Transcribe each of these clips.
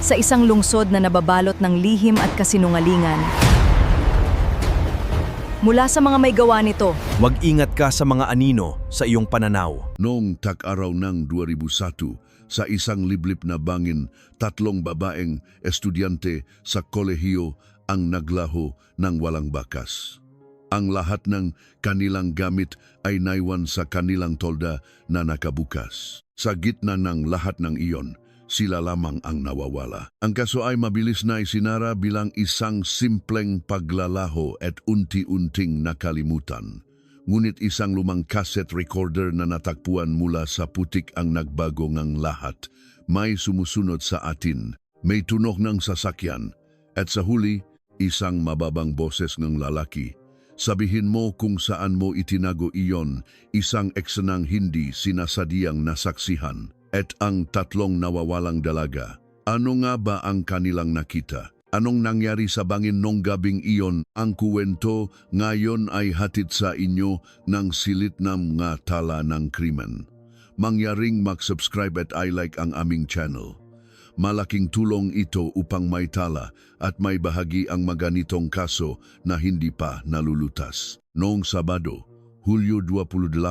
sa isang lungsod na nababalot ng lihim at kasinungalingan. Mula sa mga may gawa nito, Mag-ingat ka sa mga anino sa iyong pananaw. Noong tag-araw ng 2001, sa isang liblib na bangin, 3 babaeng estudyante sa kolehiyo ang naglaho ng walang bakas. Ang lahat ng kanilang gamit ay naiwan sa kanilang tolda na nakabukas. Sa gitna ng lahat ng iyon, sila lamang ang nawawala. Ang kaso ay mabilis na isinara bilang isang simpleng paglalaho at unti-unting nakalimutan. Ngunit isang lumang cassette recorder na natagpuan mula sa putik ang nagbago ng lahat. May sumusunod sa atin, may tunog ng sasakyan, at sa huli, isang mababang boses ng lalaki. Sabihin mo kung saan mo itinago iyon, isang eksenang hindi sinasadyang nasaksihan. At ang 3 nawawalang dalaga. Ano nga ba ang kanilang nakita? Anong nangyari sa bangin nung gabing iyon? Ang kuwento ngayon ay hatid sa inyo ng silid na mga tala ng krimen. Mangyaring mag-subscribe at i-like ang aming channel. Malaking tulong ito upang may tala at may bahagi ang maganitong kaso na hindi pa nalulutas. Noong Sabado, Hulyo 28,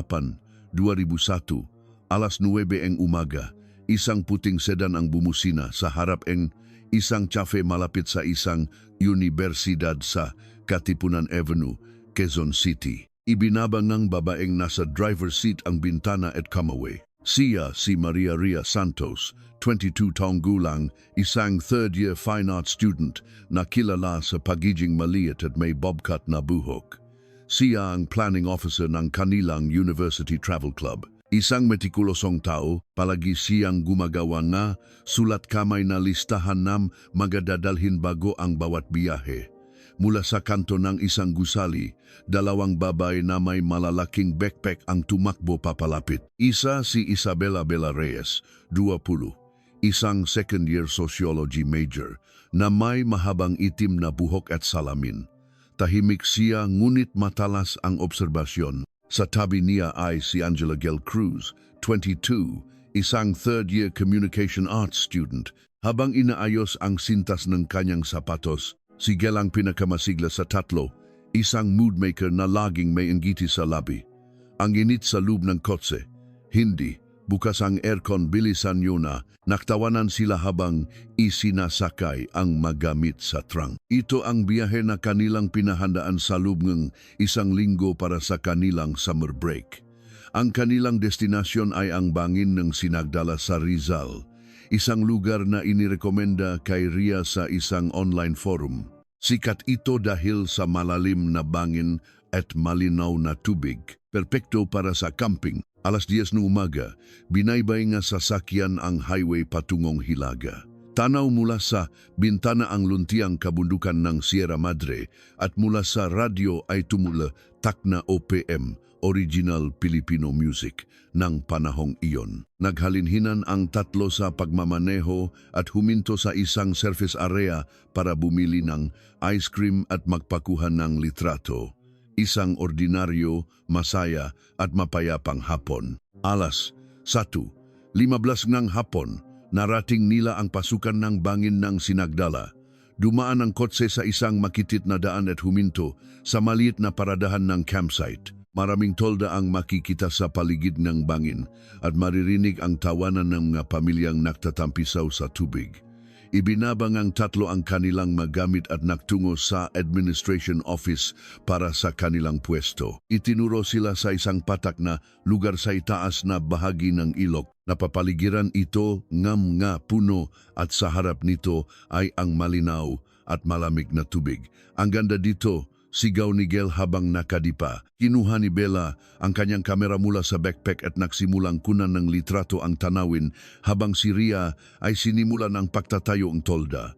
2001, alas 9 ng umaga, isang puting sedan ang bumusina sa harap ng isang cafe malapit sa isang universidad sa Katipunan Avenue, Quezon City. Ibinabang ng babaeng nasa driver's seat ang bintana at kamaway. Siya si Maria Ria Santos, 22 taong gulang, isang third-year fine arts student na kilala sa pagiging maliit at may bobcat na buhok. Siya ang planning officer ng kanilang University Travel Club. Isang metikulosong tao, palagi siyang gumagawa nga sulat kamay na listahan ng magadadalhin bago ang bawat biyahe. Mula sa kanto ng isang gusali, 2 babae na may malalaking backpack ang tumakbo papalapit. Isa si Isabela Bella Reyes, 20, isang second-year sociology major na may mahabang itim na buhok at salamin. Tahimik siya ngunit matalas ang obserbasyon. Sa tabi niya ay si Angela Gel Cruz, 22, isang third-year communication arts student. Habang inaayos ang sintas ng kanyang sapatos, si Gel ang pinakamasigla sa 3, isang moodmaker na laging may inggiti sa labi. Ang init sa loob ng kotse, hindi, bukas ang aircon bilisan nyo na, naktawanan sila habang isinasakay ang magamit sa trunk. Ito ang biyahe na kanilang pinahandaan sa loob ng 1 linggo para sa kanilang summer break. Ang kanilang destinasyon ay ang bangin ng Sinagdala sa Rizal, isang lugar na inirekomenda kay Ria sa isang online forum. Sikat ito dahil sa malalim na bangin at malinaw na tubig, perpekto para sa camping. Alas 10 ng umaga, binaybay nga sasakyan ang highway patungong Hilaga. Tanaw mula sa bintana ang luntiang kabundukan ng Sierra Madre at mula sa radyo ay tumula Takna OPM, Original Filipino Music, ng panahong iyon. Naghalinhinan ang 3 sa pagmamaneho at huminto sa isang service area para bumili ng ice cream at magpakuha ng litrato. Isang ordinaryo, masaya at mapayapang hapon. Alas 1:15 ng hapon, narating nila ang pasukan ng bangin ng Sinagdala. Dumaan ang kotse sa isang makitit na daan at huminto sa maliit na paradahan ng campsite. Maraming tolda ang makikita sa paligid ng bangin at maririnig ang tawanan ng mga pamilyang nagtatampisaw sa tubig. Ibinabang ang 3 ang kanilang magamit at nagtungo sa administration office para sa kanilang pwesto. Itinuro sila sa isang patak na lugar sa itaas na bahagi ng ilog. Napapaligiran ito ng mga puno at sa harap nito ay ang malinaw at malamig na tubig. Ang ganda dito, sigaw ni Gel habang nakadipa. Kinuha ni Bella ang kanyang kamera mula sa backpack at nagsimulang kunan ng litrato ang tanawin habang si Ria ay sinimulan ang pagtatayo ng tolda.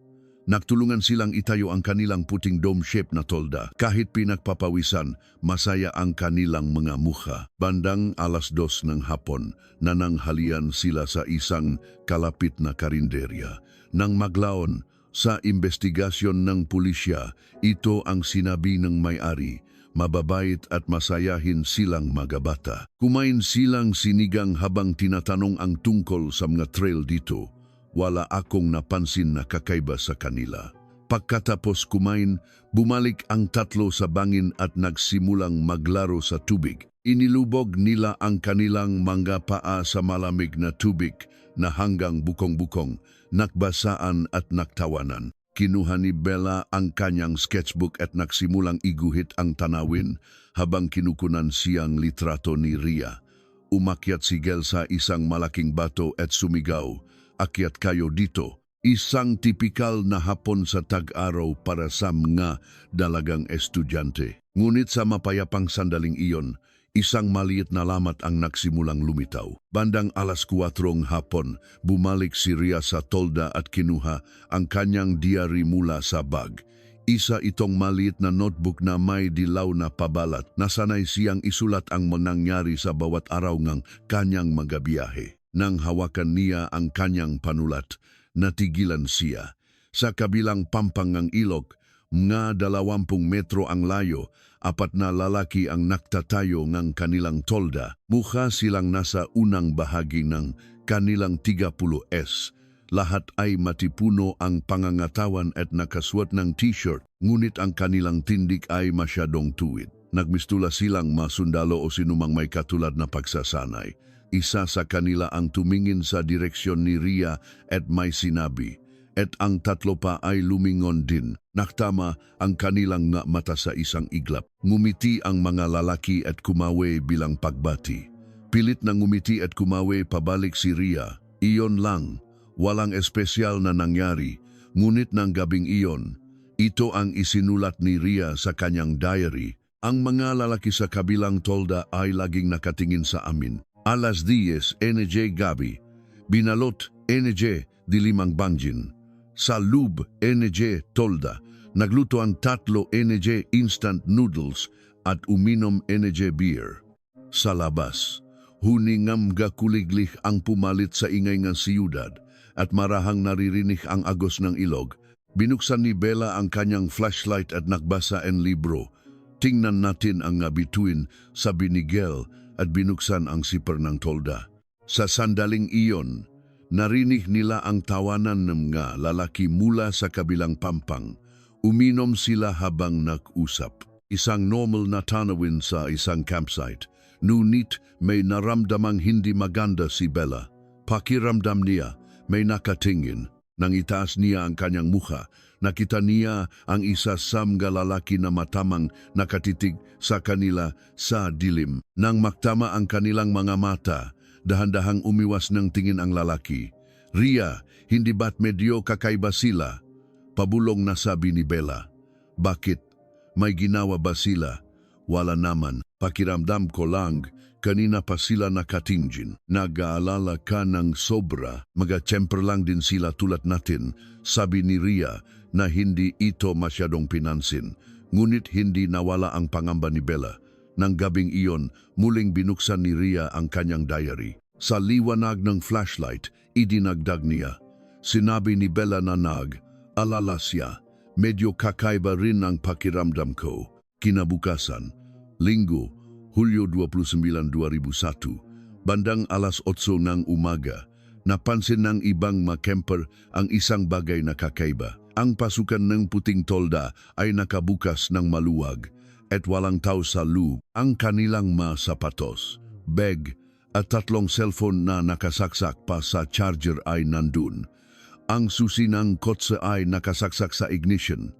Nagtulungan silang itayo ang kanilang puting dome-shape na tolda. Kahit pinagpapawisan, masaya ang kanilang mga mukha. Bandang alas 2 ng hapon, nananghalian sila sa isang kalapit na karinderya. Nang maglaon, sa investigasyon ng pulisya, ito ang sinabi ng may-ari, mababait at masayahin silang magabata. Kumain silang sinigang habang tinatanong ang tungkol sa mga trail dito. wala akong napansin na kakaiba sa kanila. Pagkatapos kumain, bumalik ang tatlo sa bangin at nagsimulang maglaro sa tubig. Inilubog nila ang kanilang mga paa sa malamig na tubig na hanggang bukong-bukong, nakbasaan at naktawanan. Kinuha ni Bella ang kanyang sketchbook at nagsimulang iguhit ang tanawin habang kinukunan siyang litrato ni Ria. Umakyat si Gel sa isang malaking bato at sumigaw, "Akyat kayo dito." Isang tipikal na hapon sa tag-araw para sa mga dalagang estudyante. Ngunit sa mapayapang sandaling iyon, isang maliit na lamat ang nagsimulang lumitaw. Bandang 4:00 hapon, bumalik si Ria sa tolda at kinuha ang kanyang diary mula sa bag. Isa itong maliit na notebook na may dilaw na pabalat na sanay siyang isulat ang manangyari sa bawat araw ng kanyang mga biyahe. Nang hawakan niya ang kanyang panulat, natigilan siya. Sa kabilang pampang ng ilog, mga 20 metro ang layo, 4 na lalaki ang naktatayo ng kanilang tolda. Mukha silang nasa unang bahagi ng kanilang 30S. Lahat ay matipuno ang pangangatawan at nakasuot ng t-shirt, ngunit ang kanilang tindig ay masyadong tuwid. Nagmistula silang masundalo o sinumang may katulad na pagsasanay. Isa sa kanila ang tumingin sa direksyon ni Ria at may sinabi, at ang tatlo pa ay lumingon din. Naktama ang kanilang nga mata sa isang iglap. Ngumiti ang mga lalaki at kumawe bilang pagbati. Pilit na ngumiti at kumawe pabalik si Ria. Iyon lang, walang espesyal na nangyari, ngunit ng gabing iyon, ito ang isinulat ni Ria sa kanyang diary. Ang mga lalaki sa kabilang tolda ay laging nakatingin sa amin. Alas 10 NJ Gabi, binalot NJ Dilimang Bangjin. Sa loob NJ Tolda, nagluto ang 3 NJ instant noodles at uminom NJ beer. Sa labas, huningam gakuliglich ang pumalit sa ingay ng siyudad at marahang naririnig ang agos ng ilog. Binuksan ni Bella ang kanyang flashlight at nagbasa ang libro. Tingnan natin ang bituin, sabi ni Gel at binuksan ang siper ng tolda. Sa sandaling iyon, narinig nila ang tawanan ng mga lalaki mula sa kabilang pampang. Uminom sila habang nag-usap. Isang normal na tanawin sa isang campsite. Ngunit may naramdamang hindi maganda si Bella. Pakiramdam niya, may nakatingin. Nang itaas niya ang kanyang mukha, nakita niya ang isa sa mga lalaki na matamang nakatitig sa kanila sa dilim. Nang maktama ang kanilang mga mata, dahan-dahang umiwas ng tingin ang lalaki. "Ria, hindi ba't medyo kakaiba sila?" Pabulong na sabi ni Bella. "Bakit? May ginawa ba sila?" "Wala naman. Pakiramdam ko lang, kanina pa sila nakatingin. Nag-aalala ka ng sobra. Mag-temper lang din sila tulad natin," sabi ni Ria na hindi ito masyadong pinansin. Ngunit hindi nawala ang pangamba ni Bella. Nang gabing iyon, muling binuksan ni Ria ang kanyang diary. Sa liwanag ng flashlight, idinagdag niya. Sinabi ni Bella na alala siya. "Medyo kakaiba rin ang pakiramdam ko." Kinabukasan, Linggo, Hulyo 29, 2001, bandang alas 8 ng umaga, napansin ng ibang makemper ang isang bagay na kakaiba. Ang pasukan ng puting tolda ay nakabukas ng maluwag at walang tao sa loob. Ang kanilang mga sapatos, bag at 3 cellphone na nakasaksak pa sa charger ay nandun. Ang susi ng kotse ay nakasaksak sa ignition.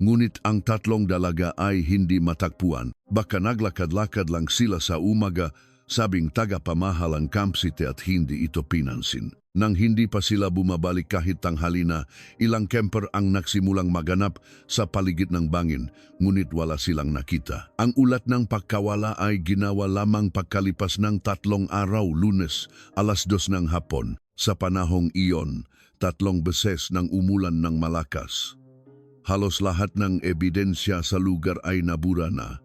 Ngunit ang 3 dalaga ay hindi matakpuan. Baka naglakad-lakad lang sila sa umaga, sabing taga-pamahalang Camp City at hindi ito pinansin. Nang hindi pa sila bumabalik kahit tanghali na, ilang camper ang nagsimulang maganap sa paligid ng bangin, ngunit wala silang nakita. Ang ulat ng pagkawala ay ginawa lamang pagkalipas ng 3 araw, Lunes, alas 2 ng hapon. Sa panahong iyon, 3 beses nang umulan ng malakas. Halos lahat ng ebidensya sa lugar ay nabura na.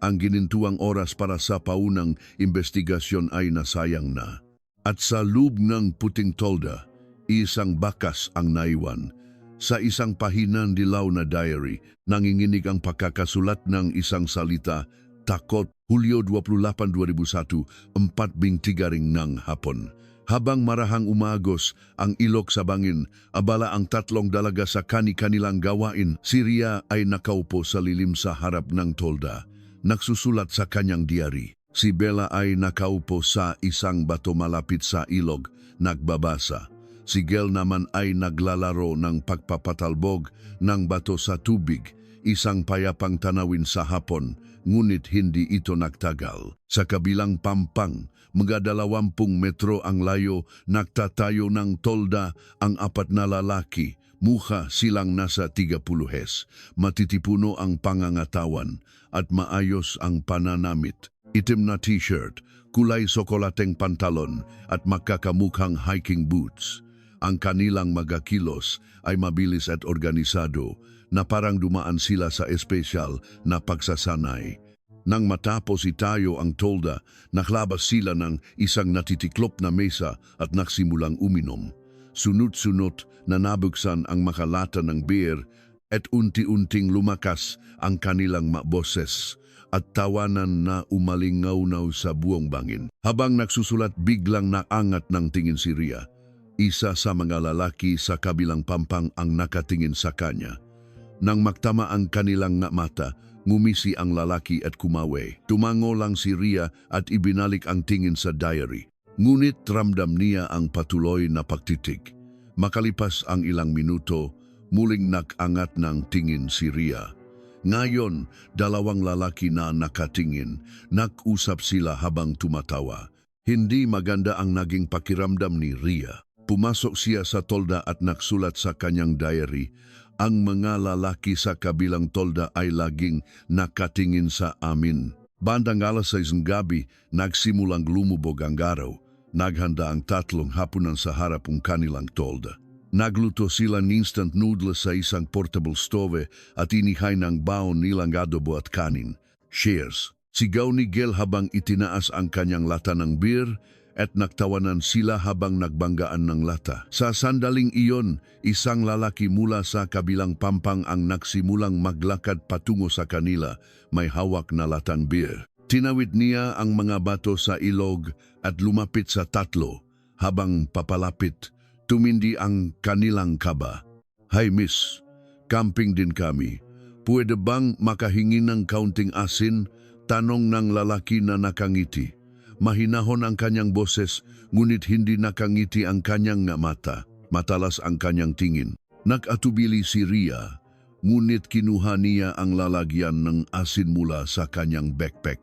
Ang ginintuang oras para sa paunang investigasyon ay nasayang na. At sa loob ng puting tolda, isang bakas ang naiwan. Sa isang pahinang dilaw na diary, nanginginig ang pagkakasulat ng isang salita, takot. Hulyo 28, 2001, 4:23 ng hapon. Habang marahang umagos ang ilog sa bangin, abala ang tatlong dalaga sa kani-kanilang gawain, si Ria ay nakaupo sa lilim sa harap ng tolda, nagsusulat sa kanyang diary. Si Bella ay nakaupo sa isang bato malapit sa ilog, nagbabasa. Si Gel naman ay naglalaro ng pagpapatalbog ng bato sa tubig, isang payapang tanawin sa hapon, ngunit hindi ito nagtagal. Sa kabilang pampang, mga 20 metro ang layo, nagtatayo ng tolda ang 4 na lalaki, mukha silang nasa 30 hes. Matitipuno ang pangangatawan at maayos ang pananamit. Itim na t-shirt, kulay sokolateng pantalon at makakamukhang hiking boots. Ang kanilang mga kilos ay mabilis at organisado na parang dumaan sila sa espesyal na pagsasanay. Nang matapos itayo ang tolda, naklabas sila ng isang natitiklop na mesa at nagsimulang uminom. Sunod-sunod na nabuksan ang makalata ng beer at unti-unting lumakas ang kanilang boses at tawanan na umalingaw-naw sa buong bangin. Habang nagsusulat, biglang naangat ng tingin si Ria. Isa sa mga lalaki sa kabilang pampang ang nakatingin sa kanya. Nang magtama ang kanilang mata, ngumisi ang lalaki at kumawe. Tumango lang si Ria at ibinalik ang tingin sa diary. Ngunit ramdam niya ang patuloy na pagtitig. Makalipas ang ilang minuto, muling nakangat ng tingin si Ria. Ngayon, 2 lalaki na nakatingin, nag-usap sila habang tumatawa. Hindi maganda ang naging pakiramdam ni Ria. Pumasok siya sa tolda at nagsulat sa kanyang diary. Ang mga lalaki sa kabilang tolda ay laging nakatingin sa amin. Bandang 6 ng gabi, nagsimulang lumubog ang araw. Naghanda ang 3 hapunan sa harap ng kanilang tolda. Nagluto sila ng instant noodles sa isang portable stove at inihay ng baon nilang adobo at kanin. Cheers! Sigaw ni Gel habang itinaas ang kanyang lata ng beer at nagtawanan sila habang nagbanggaan ng lata. Sa sandaling iyon, isang lalaki mula sa kabilang pampang ang nagsimulang maglakad patungo sa kanila, may hawak na latang beer. Tinawid niya ang mga bato sa ilog at lumapit sa 3. Habang papalapit, tumindi ang kanilang kaba. "Hi miss, camping din kami. Pwede bang makahingi ng kaunting asin?" Tanong ng lalaki na nakangiti. Mahinahon ang kanyang boses, ngunit hindi nakangiti ang kanyang mata. Matalas ang kanyang tingin. Nag-atubili si Ria, ngunit kinuha niya ang lalagyan ng asin mula sa kanyang backpack.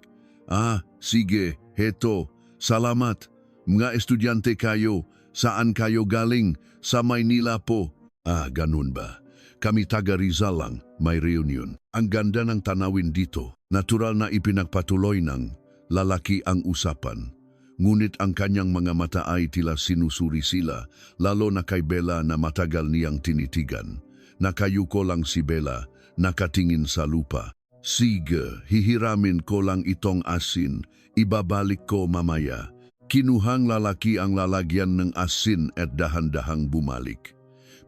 "Ah, sige, heto. Salamat. Mga estudyante kayo. Saan kayo galing? Sa Maynila po." "Ah, ganun ba? Kami taga Rizal lang, may reunion." Ang ganda ng tanawin dito. Natural na ipinagpatuloy ng lalaki ang usapan. Ngunit ang kanyang mga mata ay tila sinusuri sila, lalo na kay Bella na matagal niyang tinitigan. Nakayuko lang si Bella, nakatingin sa lupa. "Sige, hihiramin ko lang itong asin, ibabalik ko mamaya." Kinuhang lalaki ang lalagyan ng asin at dahan-dahang bumalik.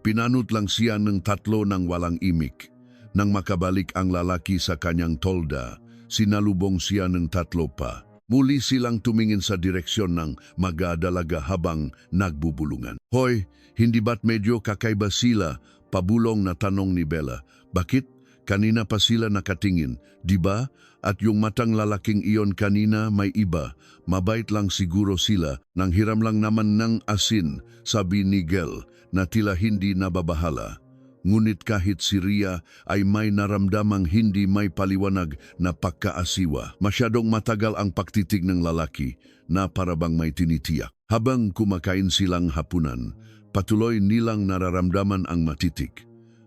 Pinanot lang siya ng 3 ng walang imik. Nang makabalik ang lalaki sa kanyang tolda, sinalubong siya ng 3 pa. Muli silang tumingin sa direksyon ng mag-dalaga habang nagbubulungan. "Hoy, hindi ba't medyo kakaiba sila?" Pabulong na tanong ni Bella. "Bakit? Kanina pa sila nakatingin, di ba? At yung matang lalaking iyon kanina may iba. Mabait lang siguro sila, nang hiram lang naman ng asin," sabi ni Gel na tila hindi nababahala. Ngunit kahit si Ria ay may naramdamang hindi may paliwanag na pagkaasiwa. Masyadong matagal ang pagtitig ng lalaki na parabang may tinitiyak. Habang kumakain silang hapunan, patuloy nilang nararamdaman ang matitig.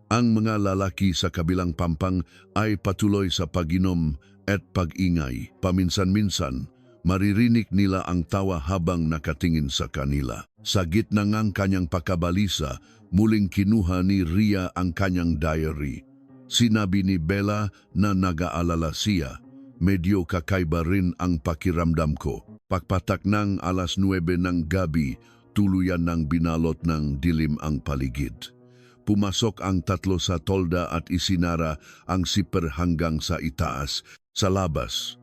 Ang mga lalaki sa kabilang pampang ay patuloy sa pag-inom at pag-ingay. Paminsan-minsan, maririnig nila ang tawa habang nakatingin sa kanila. Sa gitna ng kanyang pagkabalisa, muling kinuha ni Ria ang kanyang diary. Sinabi ni Bella na nag-aalala siya. "Medyo kakaiba rin ang pakiramdam ko." Pagpatak ng 9:00 ng gabi, tuluyan ng binalot ng dilim ang paligid. Pumasok ang 3 sa tolda at isinara ang siper hanggang sa itaas. Sa labas,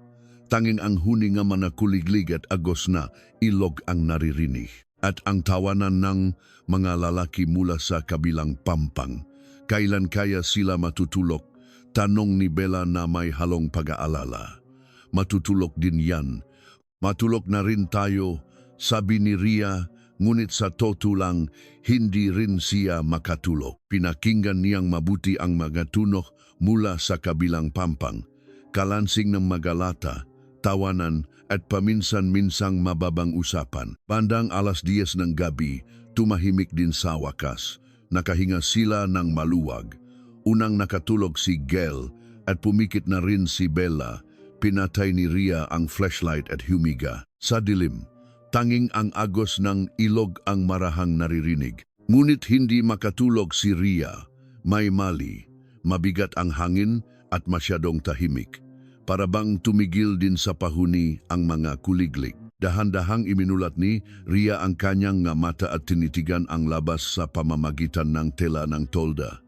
tanging ang huninga manakuliglig at agos na ilog ang naririnig. At ang tawanan ng mga lalaki mula sa kabilang pampang. Kailan kaya sila matutulog? Tanong ni Bella na may halong pag-aalala. Matutulog din yan. Matulog na rin tayo, sabi ni Ria, ngunit sa totoo lang, hindi rin siya makatulog. Pinakinggan niyang mabuti ang mga tunog mula sa kabilang pampang. Kalansing ng magalata, tawanan at paminsan-minsang mababang usapan. Bandang 10:00 ng gabi, tumahimik din sa wakas. Nakahinga sila ng maluwag. Unang nakatulog si Gel at pumikit na rin si Bella. Pinatay ni Ria ang flashlight at humiga. Sa dilim, tanging ang agos ng ilog ang marahang naririnig. Ngunit hindi makatulog si Ria. May mali, mabigat ang hangin at masyadong tahimik. Para bang tumigil din sa pahuni ang mga kuliglig. Dahan-dahang iminulat ni Ria ang kanyang nga mata at tinitigan ang labas sa pamamagitan ng tela ng tolda.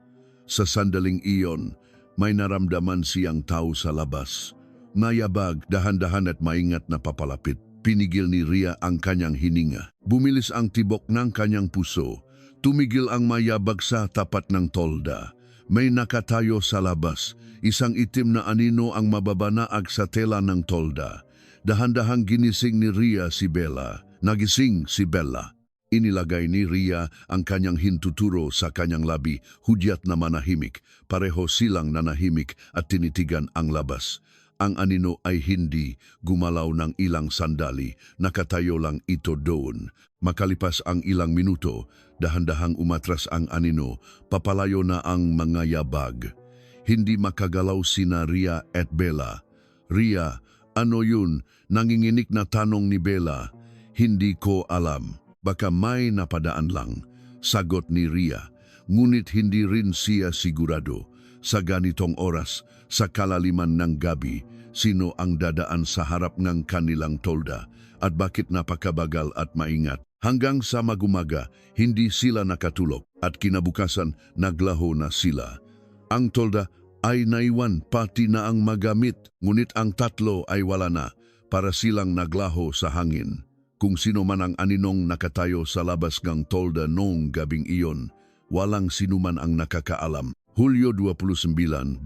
Sa sandaling iyon, may naramdaman siyang tao sa labas. Mayabag, dahan-dahan at maingat na papalapit. Pinigil ni Ria ang kanyang hininga. Bumilis ang tibok ng kanyang puso. Tumigil ang mayabag sa tapat ng tolda. May nakatayo sa labas. Isang itim na anino ang mababanaag sa tela ng tolda. Dahan-dahang ginising ni Ria si Bella. Nagising si Bella. Inilagay ni Ria ang kanyang hintuturo sa kanyang labi, hudyat na manahimik. Pareho silang nanahimik at tinitigan ang labas. Ang anino ay hindi gumalaw ng ilang sandali, nakatayo lang ito doon. Makalipas ang ilang minuto, dahan-dahang umatras ang anino, papalayo na ang mga yabag. Hindi makagalaw sina Ria at Bella. Ria, ano yun? Nanginginig na tanong ni Bella. Hindi ko alam. Baka may napadaan lang. Sagot ni Ria. Ngunit hindi rin siya sigurado. Sa ganitong oras, sa kalaliman ng gabi, sino ang dadaan sa harap ng kanilang tolda at bakit napakabagal at maingat. Hanggang sa magumaga, hindi sila nakatulog at kinabukasan naglaho na sila. Ang tolda ay naiwan pati na ang magamit, ngunit ang tatlo ay wala na para silang naglaho sa hangin. Kung sino man ang aninong nakatayo sa labas ng tolda noong gabing iyon, walang sinuman ang nakakaalam. Hulyo 29, 2001,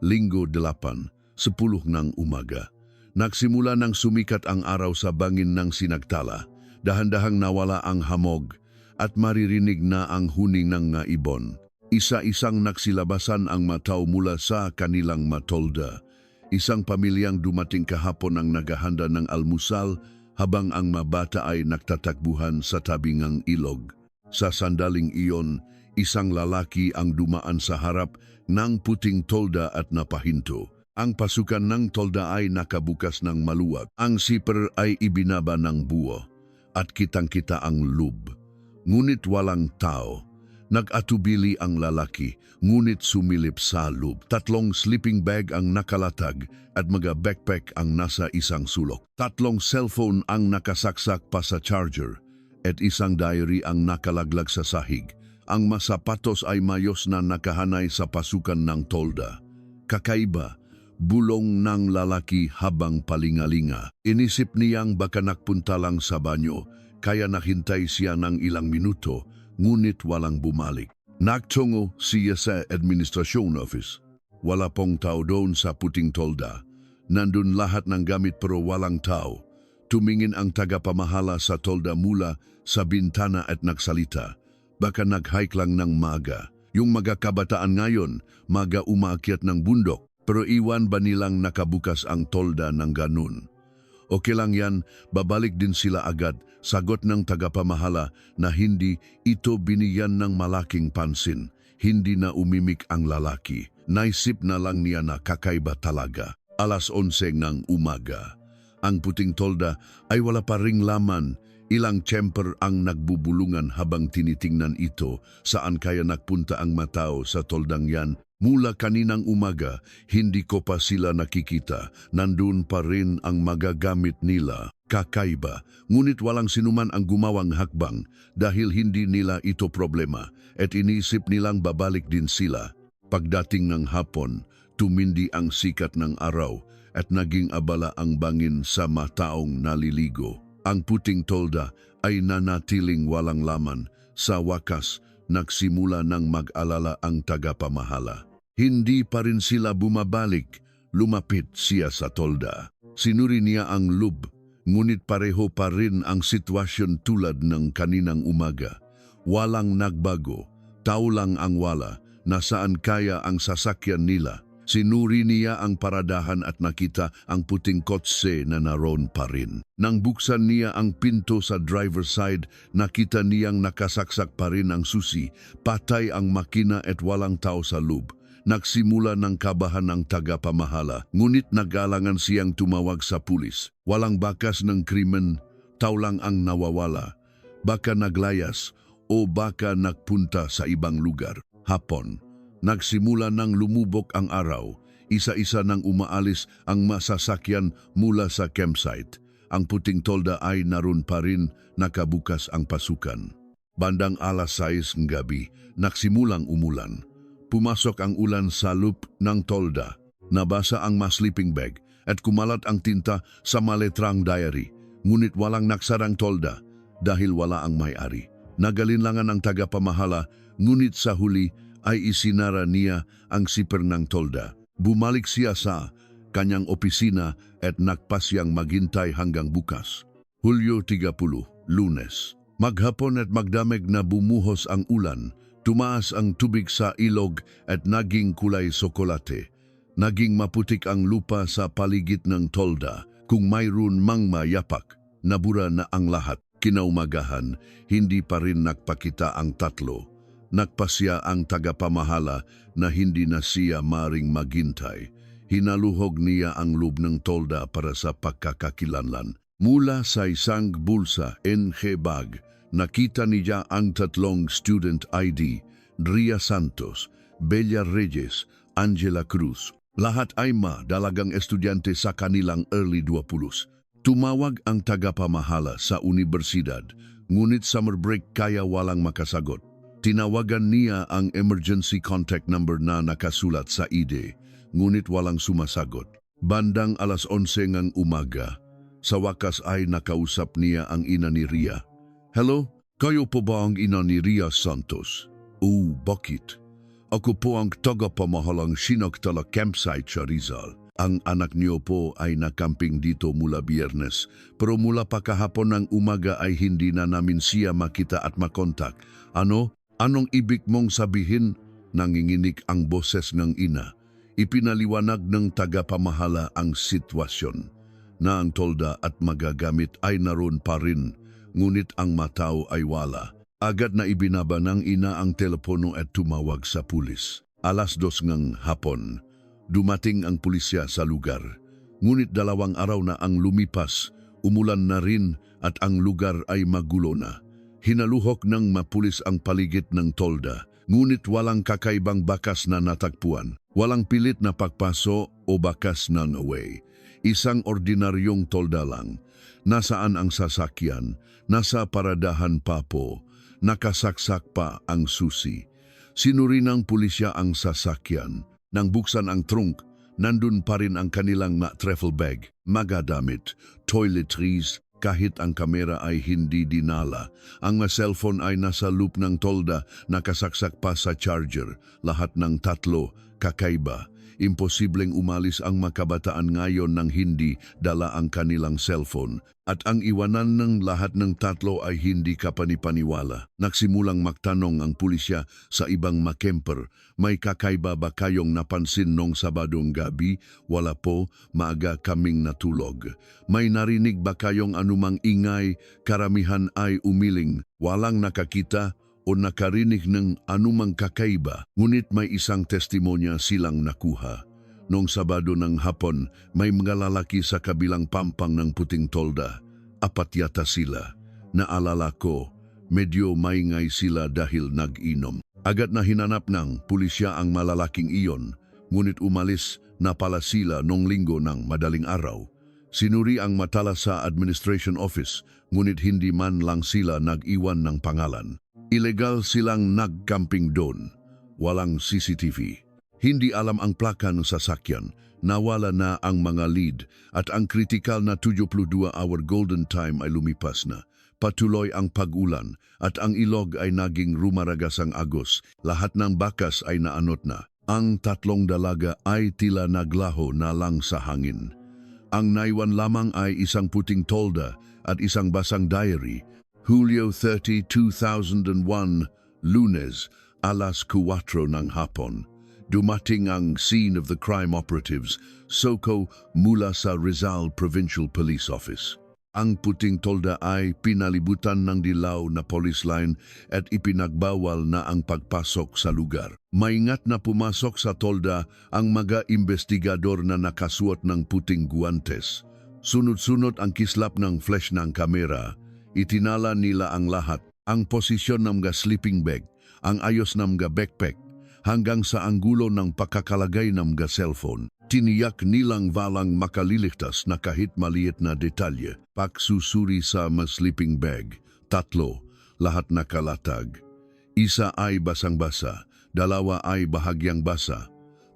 Linggo 8, 10 ng umaga. Nagsimula nang sumikat ang araw sa bangin ng sinagtala. Dahan-dahang nawala ang hamog at maririnig na ang huning ng nga ibon. Isa-isang nagsilabasan ang mataw mula sa kanilang matolda. Isang pamilyang dumating kahapon ang naghahanda ng almusal habang ang mabata ay nagtatakbuhan sa tabi ng ilog. Sa sandaling iyon, isang lalaki ang dumaan sa harap ng puting tolda at napahinto. Ang pasukan ng tolda ay nakabukas ng maluwag. Ang siper ay ibinaba ng buo at kitang-kita ang loob. Ngunit walang tao. Nag-atubili ang lalaki, ngunit sumilip sa loob. 3 sleeping bag ang nakalatag at mga backpack ang nasa isang sulok. 3 cellphone ang nakasaksak pa sa charger at isang diary ang nakalaglag sa sahig. Ang masapatos ay mayos na nakahanay sa pasukan ng tolda. Kakaiba, bulong ng lalaki habang palingalinga. Inisip niyang baka nakpunta lang sa banyo, kaya naghintay siya ng ilang minuto, ngunit walang bumalik. Nagtungo siya sa administration office. Wala pong tao doon sa puting tolda. Nandun lahat ng gamit pero walang tao. Tumingin ang tagapamahala sa tolda mula sa bintana at nagsalita. Baka nag-hike lang ng maga. Yung mga kabataan ngayon, maga umaakyat ng bundok, pero iwan ba nilang nakabukas ang tolda ng ganun? Okay lang yan, babalik din sila agad, sagot ng tagapamahala na hindi ito binigyan ng malaking pansin. Hindi na umimik ang lalaki. Naisip na lang niya na kakaiba talaga. 11:00 ng umaga. Ang puting tolda ay wala pa ring laman. Ilang tsemper ang nagbubulungan habang tinitingnan ito saan kaya nagpunta ang matao sa toldang yan. Mula kaninang umaga, hindi ko pa sila nakikita. Nandun pa rin ang magagamit nila. Kakaiba, ngunit walang sinuman ang gumawang hakbang dahil hindi nila ito problema at inisip nilang babalik din sila. Pagdating ng hapon, tumindi ang sikat ng araw at naging abala ang bangin sa mataong naliligo. Ang puting tolda ay nanatiling walang laman. Sa wakas, nagsimula ng mag-alala ang tagapamahala. Hindi pa rin sila bumabalik. Lumapit siya sa tolda. Sinuri niya ang loob, ngunit pareho pa rin ang sitwasyon tulad ng kaninang umaga. Walang nagbago, tao lang ang wala, nasaan kaya ang sasakyan nila. Sinuri niya ang paradahan at nakita ang puting kotse na naroon pa rin. Nang buksan niya ang pinto sa driver's side, nakita niyang nakasaksak pa rin ang susi, patay ang makina at walang tao sa loob. Nagsimula ng kabahan ng tagapamahala, ngunit nagalangan siyang tumawag sa pulis. Walang bakas ng krimen, tao lang ang nawawala. Baka naglayas o baka nagpunta sa ibang lugar. Hapon, nagsimula ng lumubog ang araw. Isa-isa nang umaalis ang masasakyan mula sa campsite. Ang puting tolda ay naroon pa rin, nakabukas ang pasukan. Bandang alas 6 ng gabi, nagsimulang umulan. Pumasok ang ulan sa loop ng tolda. Nabasa ang sleeping bag at kumalat ang tinta sa maletrang diary. Ngunit walang naksarang tolda dahil wala ang may-ari. Nagalinlangan ang tagapamahala, ngunit sa huli ay isinara niya ang siper ng tolda. Bumalik siya sa kanyang opisina at nagpasyang maghintay hanggang bukas. Hulyo 30, Lunes. Maghapon at magdamag na bumuhos ang ulan. Tumaas ang tubig sa ilog at naging kulay sokolate. Naging maputik ang lupa sa paligid ng tolda. Kung mayroon mang mayapak, nabura na ang lahat. Kinaumagahan, hindi pa rin nagpakita ang tatlo. Nagpasya ang tagapamahala na hindi na siya maring maghintay. Hinaluhog niya ang loob ng tolda para sa pagkakakilanlan. Mula sa isang bulsa, NG bag, nakita niya ang tatlong student ID, Ria Santos, Bella Reyes, Angela Cruz. Lahat ay dalagang estudyante sa kanilang early 20s. Tumawag ang tagapamahala sa universidad, ngunit summer break kaya walang makasagot. Tinawagan niya ang emergency contact number na nakasulat sa ID, ngunit walang sumasagot. Bandang alas 11 ng umaga, sa wakas ay nakausap niya ang ina ni Ria. Hello, kayo po ba ang ina ni Ria Santos? Bakit? Ako po ang tagapamahalang Sinaktala Campsite sa Rizal. Ang anak niyo po ay nakamping dito mula Biyernes, pero mula pa kahapon ng umaga ay hindi na namin siya makita at makontak. Anong ibig mong sabihin? Nanginginig ang boses ng ina. Ipinaliwanag ng tagapamahala ang sitwasyon na ang tolda at magagamit ay naroon pa rin, ngunit ang matao ay wala. Agad na ibinaba ng ina ang telepono at tumawag sa pulis. Alas 2 ng hapon, dumating ang pulisya sa lugar. Ngunit 2 araw na ang lumipas, umulan na rin at ang lugar ay magulo na. Hinaluhok ng mapulis ang paligid ng tolda, ngunit walang kakaibang bakas na natagpuan. Walang pilit na pagpaso o bakas ng away. Isang ordinaryong tolda lang. Nasaan ang sasakyan? Nasa paradahan pa po. Nakasaksak pa ang susi. Sinuri ng pulisya ang sasakyan. Nang buksan ang trunk, nandun pa rin ang kanilang travel bag, magadamit, toiletries, kahit ang kamera ay hindi dinala. Ang cellphone ay nasa loop ng tolda, nakasaksak pa sa charger. Lahat ng tatlo, kakaiba. Imposibleng umalis ang makabataan ngayon nang hindi dala ang kanilang cellphone. At ang iwanan ng lahat ng tatlo ay hindi kapanipaniwala. Nagsimulang magtanong ang pulisya sa ibang makemper, may kakaiba ba kayong napansin nung Sabadong gabi? Wala po, maaga kaming natulog. May narinig ba kayong anumang ingay? Karamihan ay umiling, walang nakakita o nakarinig ng anumang kakaiba, ngunit may isang testimonya silang nakuha. Noong Sabado ng hapon, may mga lalaki sa kabilang pampang ng puting tolda. 4 yata sila. Naalala ko, medyo maingay sila dahil nag-inom. Agad na hinanap ng pulisya ang malalaking iyon, ngunit umalis na pala sila noong Linggo ng madaling araw. Sinuri ang matala sa administration office, ngunit hindi man lang sila nag-iwan ng pangalan. Ilegal silang nagcamping doon. Walang CCTV. Hindi alam ang plaka ng sasakyan. Nawala na ang mga lead at ang kritikal na 72-hour golden time ay lumipas na. patuloy ang pag-ulan at ang ilog ay naging rumaragasang agos. Lahat ng bakas ay naanot na. Ang tatlong dalaga ay tila naglaho na lang sa hangin. Ang naiwan lamang ay isang puting tolda at isang basang diary. Hulyo 30, 2001, Lunes, alas 4 ng hapon. Dumating ang scene of the crime operatives, Soco, mula sa Rizal Provincial Police Office. Ang puting tolda ay pinalibutan ng dilaw na police line at ipinagbawal na ang pagpasok sa lugar. Maingat na pumasok sa tolda ang mga investigador na nakasuot ng puting guantes. Sunod-sunod ang kislap ng flash ng kamera. Itinala nila ang lahat, ang posisyon ng mga sleeping bag, ang ayos ng mga backpack, hanggang sa anggulo ng pagkakalagay ng mga cellphone. Tiniyak nilang walang makaliligtas na kahit maliit na detalye. Pagsusuri sa mga sleeping bag, 3, lahat nakalatag. Isa ay basang-basa, 2 ay bahagyang basa.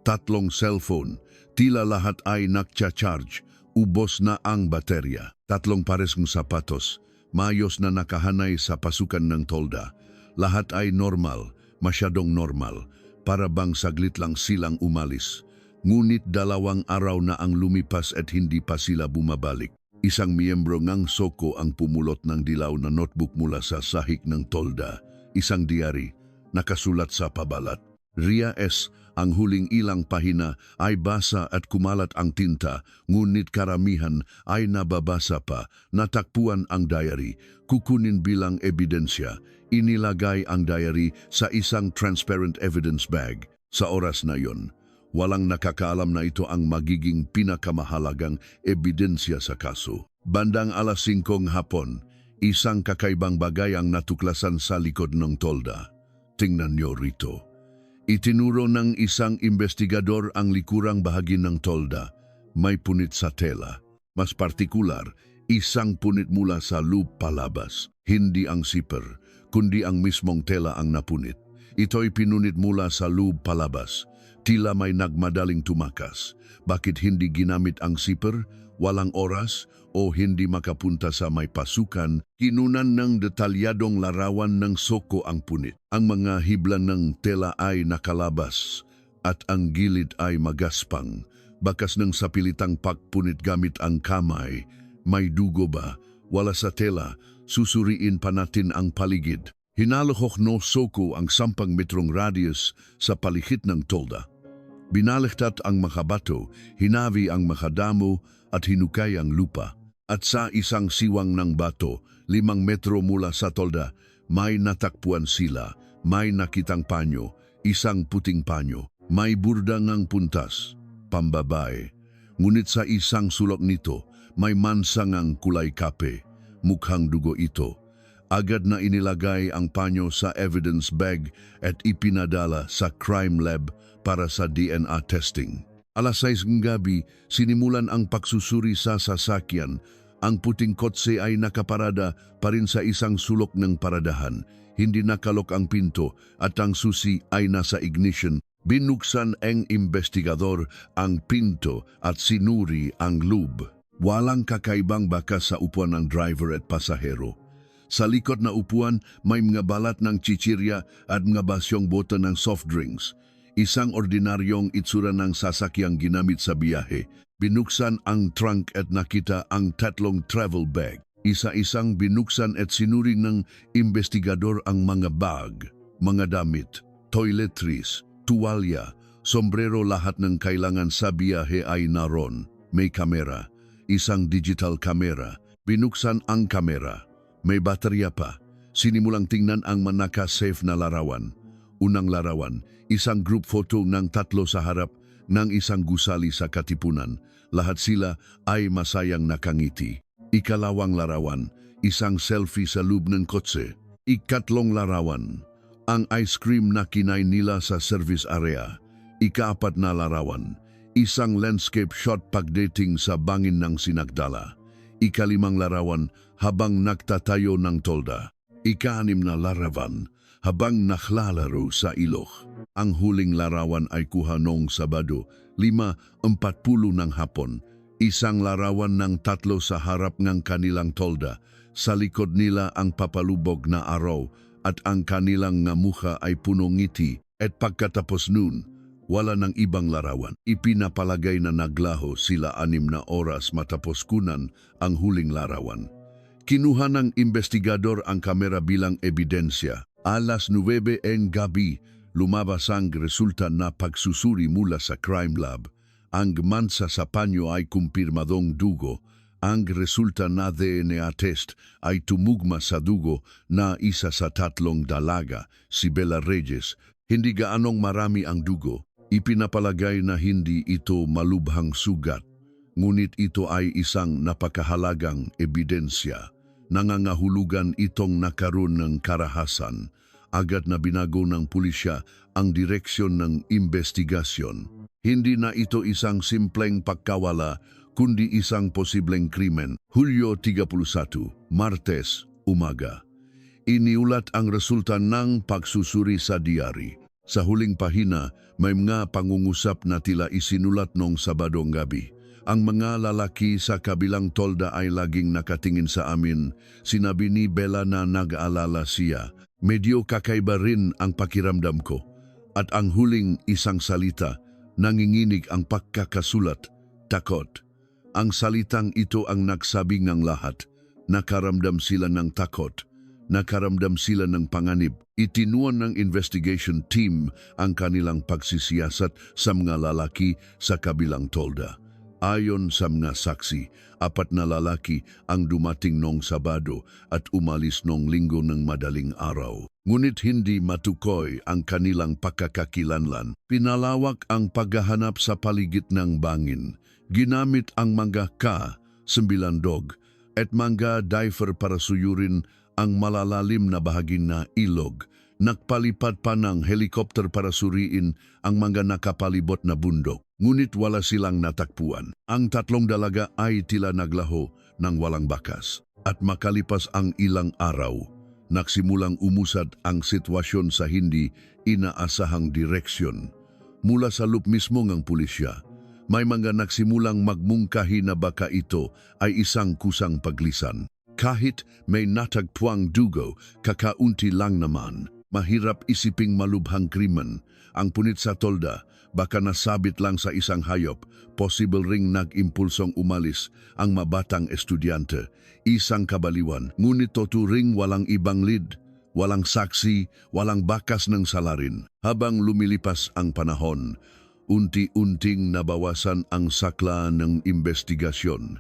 3 cellphone, tila lahat ay nakcha-charge, ubos na ang baterya. 3 pares ng sapatos, mayos na nakahanay sa pasukan ng tolda. Lahat ay normal, masyadong normal. Para bang saglit lang silang umalis. Ngunit 2 araw na ang lumipas at hindi pa sila bumabalik. Isang miyembro ng Soco ang pumulot ng dilaw na notebook mula sa sahig ng tolda. Isang diary, nakasulat sa pabalat. Ria S. Ang huling ilang pahina ay basa at kumalat ang tinta, ngunit karamihan ay nababasa pa. Natakpuan ang diary, kukunin bilang ebidensya. Inilagay ang diary sa isang transparent evidence bag. Sa oras na yon, walang nakakaalam na ito ang magiging pinakamahalagang ebidensya sa kaso. Bandang alas 5 hapon, isang kakaibang bagay ang natuklasan sa likod ng tolda. Tingnan niyo rito. Itinuro ng isang investigador ang likurang bahagi ng tolda. May punit sa tela. Mas partikular, isang punit mula sa loob palabas. Hindi ang zipper, kundi ang mismong tela ang napunit. Ito'y pinunit mula sa loob palabas. Tila may nagmadaling tumakas. Bakit hindi ginamit ang zipper? Walang oras o hindi makapunta sa may pasukan? Kinunan ng detalyadong larawan ng Soco ang punit. Ang mga hibla ng tela ay nakalabas at ang gilid ay magaspang. Bakas ng sapilitang pagpunit gamit ang kamay. May dugo ba? Wala sa tela. Susuriin pa natin ang paligid. Hinalohok no Soco ang 10 metrong radius sa paligid ng tolda. Binaligtat ang mga bato, hinavi ang mga damo at hinukay ang lupa. At sa isang siwang ng bato, 5 metro mula sa tolda, may natakpuan sila, may nakitang panyo, isang puting panyo, may burda ng puntas, pambabae. Ngunit sa isang sulok nito, may mansangang kulay kape, mukhang dugo ito. Agad na inilagay ang panyo sa evidence bag at ipinadala sa crime lab para sa DNA testing. Alas 6 ng gabi, sinimulan ang pagsusuri sa sasakyan. Ang puting kotse ay nakaparada pa rin sa isang sulok ng paradahan. Hindi nakalok ang pinto at ang susi ay nasa ignition. Binuksan ang investigador ang pinto at sinuri ang loob. Walang kakaibang bakas sa upuan ng driver at pasahero. Sa likod na upuan, may mga balat ng chichirya at mga basyong bota ng soft drinks. Isang ordinaryong itsura ng sasakyang ginamit sa biyahe. Binuksan ang trunk at nakita ang 3 travel bag. Isa-isang binuksan at sinuri ng investigador ang mga bag, mga damit, toiletries, tuwalya, sombrero, lahat ng kailangan sa biyahe ay naroon. May kamera, isang digital kamera. Binuksan ang kamera. May baterya pa. Sinimulang tingnan ang manaka-safe na larawan. Unang larawan, isang group photo ng 3 sa harap ng isang gusali sa katipunan. Lahat sila ay masayang nakangiti. Ikalawang larawan, isang selfie sa loob ng kotse. Ikatlong larawan, ang ice cream na kinain nila sa service area. Ikaapat na larawan, isang landscape shot pagdating sa bangin ng sinagdala. Ikalimang larawan, habang nagtatayo ng tolda. Ika-6 na larawan, habang naklalaro sa ilog. Ang huling larawan ay kuha noong Sabado, 5:40 ng hapon. Isang larawan ng 3 sa harap ng kanilang tolda. Sa likod nila ang papalubog na araw at ang kanilang nga mukha ay punong ngiti at pagkatapos nun, wala ng ibang larawan. Ipinapalagay na naglaho sila 6 na oras matapos kunan ang huling larawan. Kinuha ng investigador ang kamera bilang ebidensya. Alas 9 ng gabi, lumabas ang resulta na pagsusuri mula sa crime lab. Ang mansa sa panyo ay kumpirmadong dugo. Ang resulta na DNA test ay tumugma sa dugo na isa sa 3 dalaga, si Bella Reyes. Hindi gaanong marami ang dugo. Ipinapalagay na hindi ito malubhang sugat. Ngunit ito ay isang napakahalagang ebidensya. Nangangahulugan itong nakaroon ng karahasan. Agad na binago ng pulisya ang direksyon ng investigasyon. Hindi na ito isang simpleng pagkawala, kundi isang posibleng krimen. Hulyo 31, Martes, umaga. Iniulat ang resulta ng pagsusuri sa diary. Sa huling pahina, may mga pangungusap na tila isinulat nung Sabadong gabi. Ang mga lalaki sa kabilang tolda ay laging nakatingin sa amin. Sinabi ni Bella na nag-aalala siya. Medyo kakaiba rin ang pakiramdam ko. At ang huling isang salita, nanginginig ang pagkakasulat, takot. Ang salitang ito ang nagsabing ng lahat. Nakaramdam sila ng takot. Nakaramdam sila ng panganib. Itinuan ng investigation team ang kanilang pagsisiyasat sa mga lalaki sa kabilang tolda. Ayon sa mga saksi, 4 na lalaki ang dumating nong Sabado at umalis nong Linggo ng madaling araw. Ngunit hindi matukoy ang kanilang pagkakakilanlan. Pinalawak ang paghahanap sa paligid ng bangin. Ginamit ang mga K-9 at mga diver para suyurin ang malalalim na bahagi na ilog. Nagpalipad pa ng helikopter para suriin ang mga nakapalibot na bundok. Ngunit wala silang natakpuan. Ang 3 dalaga ay tila naglaho ng walang bakas. At makalipas ang ilang araw, nagsimulang umusad ang sitwasyon sa hindi inaasahang direksyon. Mula sa loop mismo ng pulisya, may mga nagsimulang magmungkahi na baka ito ay isang kusang paglisan. Kahit may natagpuang dugo, kakaunti lang naman. Mahirap isiping malubhang krimen. Ang punit sa tolda, baka nasabit lang sa isang hayop, possible ring nag-impulsong umalis ang mabatang estudyante. Isang kabaliwan, ngunit tuturing walang ibang lead, walang saksi, walang bakas ng salarin. Habang lumilipas ang panahon, unti-unting nabawasan ang sakla ng investigasyon.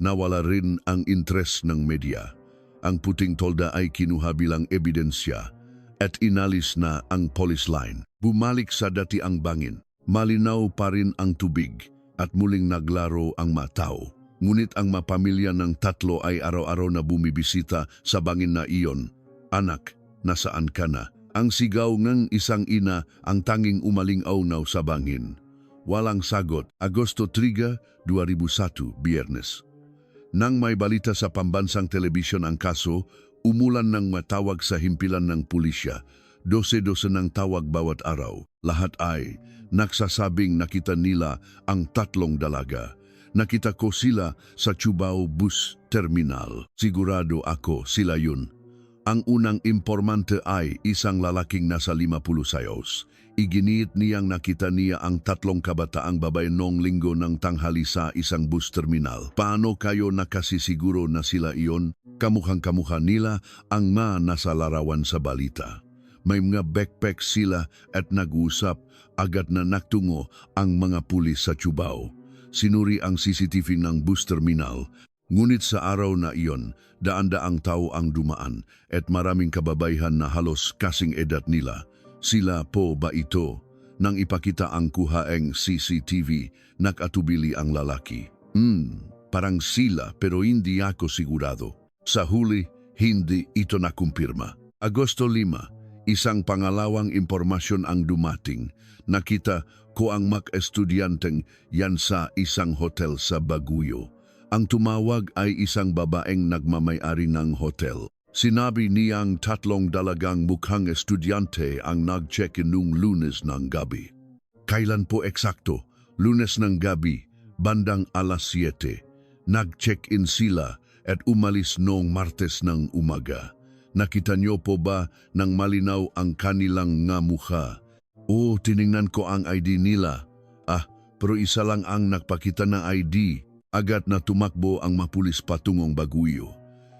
Nawala rin ang interes ng media. Ang puting tolda ay kinuha bilang ebidensya at inalis na ang police line. Bumalik sa dati ang bangin. Malinaw pa rin ang tubig at muling naglaro ang matao. Ngunit ang mapamilya ng 3 ay araw-araw na bumibisita sa bangin na iyon. Anak, nasaan ka na? Ang sigaw ng isang ina ang tanging umaling-aunaw sa bangin. Walang sagot. Agosto 3, 2001, Biyernes. Nang may balita sa pambansang telebisyon ang kaso, umulan ng matawag sa himpilan ng pulisya. 12 ng tawag bawat araw. Lahat ay nagsasabing nakita nila ang 3 dalaga. Nakita ko sila sa Cubao Bus Terminal. Sigurado ako sila yun. Ang unang impormante ay isang lalaking nasa 50 sayos. Iginiit niyang nakita niya ang 3 kabataang babae noong Linggo ng tanghali sa isang bus terminal. Paano kayo nakasisiguro na sila iyon? Kamukhang-kamukha nila ang mga nasa larawan sa balita. May mga backpack sila at nag-usap. Agad na nagtungo ang mga pulis sa Cubao. Sinuri ang CCTV ng bus terminal. Ngunit sa araw na iyon, daan-daang tao ang dumaan at maraming kababaihan na halos kasing edad nila. Sila po ba ito? Nang ipakita ang kuhaeng CCTV, nakatubili ang lalaki. Parang sila pero hindi ako sigurado. Sa huli, hindi ito nakumpirma. Agosto 5, isang pangalawang impormasyon ang dumating. Nakita ko ang mag-estudyanteng yan sa isang hotel sa Baguio. Ang tumawag ay isang babaeng nagmamay-ari ng hotel. Sinabi niyang 3 dalagang mukhang estudyante ang nag-check-in noong Lunes ng gabi. Kailan po eksakto? Lunes ng gabi, bandang alas 7. Nag-check-in sila at umalis noong Martes ng umaga. Nakita niyo po ba nang malinaw ang kanilang nga mukha? Oo, tiningnan ko ang ID nila. Pero isa lang ang nagpakita ng ID. Agad na tumakbo ang mapulis patungong Baguio.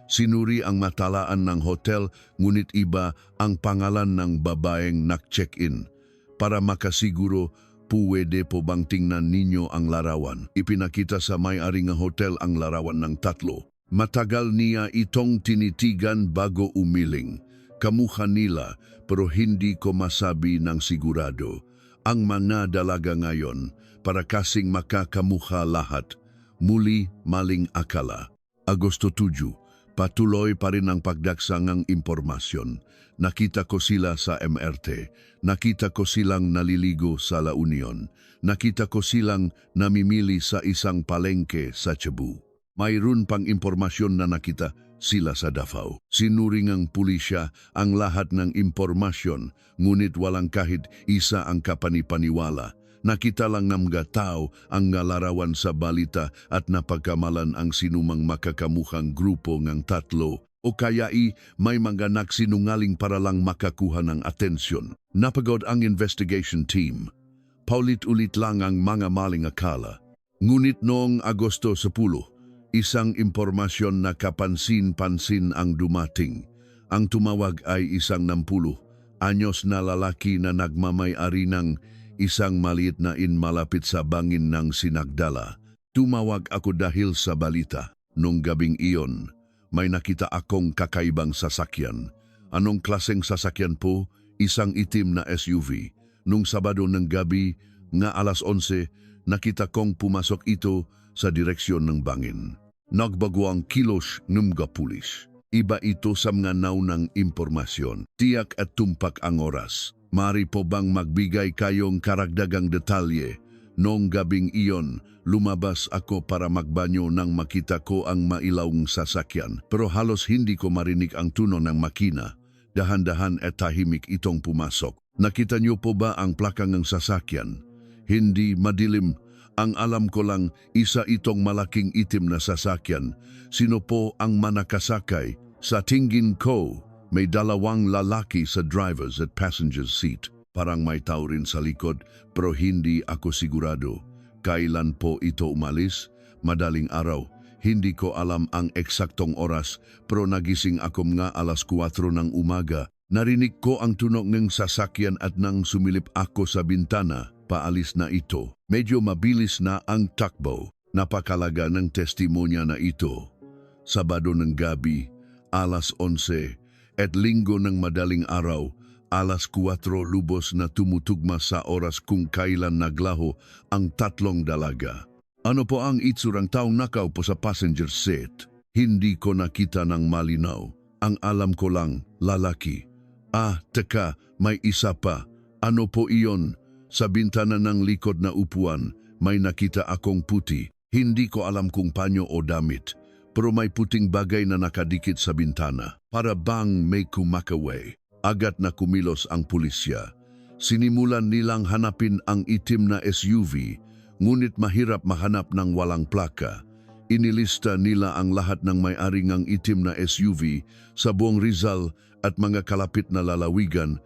Sinuri ang matalaan ng hotel, ngunit iba ang pangalan ng babaeng nak-check-in. Para makasiguro, pwede po bang tingnan ninyo ang larawan? Ipinakita sa may-ari ng hotel ang larawan ng tatlo. Matagal niya itong tinitigan bago umiling. Kamukha nila pero hindi ko masabi ng sigurado. Ang mga dalaga ngayon para kasing makakamukha lahat. Muli maling akala. Agosto 7, patuloy pa rin ang pagdaksangang impormasyon. Nakita ko sila sa MRT. Nakita ko silang naliligo sa La Union. Nakita ko silang namimili sa isang palengke sa Cebu. Mayroon pang impormasyon na nakita sila sa Davao. Sinuring ang pulisya ang lahat ng impormasyon, ngunit walang kahit isa ang kapanipaniwala. Nakita lang ng mga tao ang larawan sa balita at napagkamalan ang sinumang makakamukhang grupo ng tatlo o kaya may mga nagsinungaling para lang makakuha ng atensyon. Napagod ang investigation team. Paulit-ulit lang ang mga maling akala. Ngunit noong Agosto 10, isang impormasyon na kapansin-pansin ang dumating. Ang tumawag ay isang 60 anyos na lalaki na nagmamay-ari ng isang maliit na malapit sa bangin ng Sinagdala. Tumawag ako dahil sa balita. Nung gabing iyon, may nakita akong kakaibang sasakyan. Anong klaseng sasakyan po? Isang itim na SUV. Nung Sabado ng gabi, nga alas 11, nakita kong pumasok ito sa direksyon ng bangin. Nagbago ang kilos ng mga pulis. Iba ito sa mga naunang impormasyon. Tiyak at tumpak ang oras. Mari po bang magbigay kayong karagdagang detalye? Noong gabing iyon, lumabas ako para magbanyo nang makita ko ang mailawng sasakyan. Pero halos hindi ko marinig ang tunog ng makina. Dahan-dahan at tahimik itong pumasok. Nakita niyo po ba ang plaka ng sasakyan? Hindi madilim. Ang alam ko lang, isa itong malaking itim na sasakyan. Sino po ang manakasakay? Sa tingin ko, may dalawang lalaki sa driver's at passenger's seat. Parang may tao rin sa likod, pero hindi ako sigurado. Kailan po ito umalis? Madaling araw. Hindi ko alam ang eksaktong oras, pero nagising ako nga alas 4 ng umaga. Narinig ko ang tunog ng sasakyan at nang sumilip ako sa bintana, paalis na ito. Medyo mabilis na ang takbo. Napakalaga ng testimonya na ito. Sabado ng gabi, alas 11, at Linggo ng madaling araw, alas 4 lubos na tumutugma sa oras kung kailan naglaho ang tatlong dalaga. Ano po ang itsurang taong nakaupo sa passenger seat? Hindi ko nakita ng malinaw. Ang alam ko lang, lalaki. Teka, may isa pa. Ano po iyon? Sa bintana ng likod na upuan, may nakita akong puti. Hindi ko alam kung panyo o damit. Pero may puting bagay na nakadikit sa bintana. Para bang may kumakaway. Agad na kumilos ang pulisya. Sinimulan nilang hanapin ang itim na SUV, ngunit mahirap mahanap ng walang plaka. Inilista nila ang lahat ng may-ari ng itim na SUV sa buong Rizal at mga kalapit na lalawigan.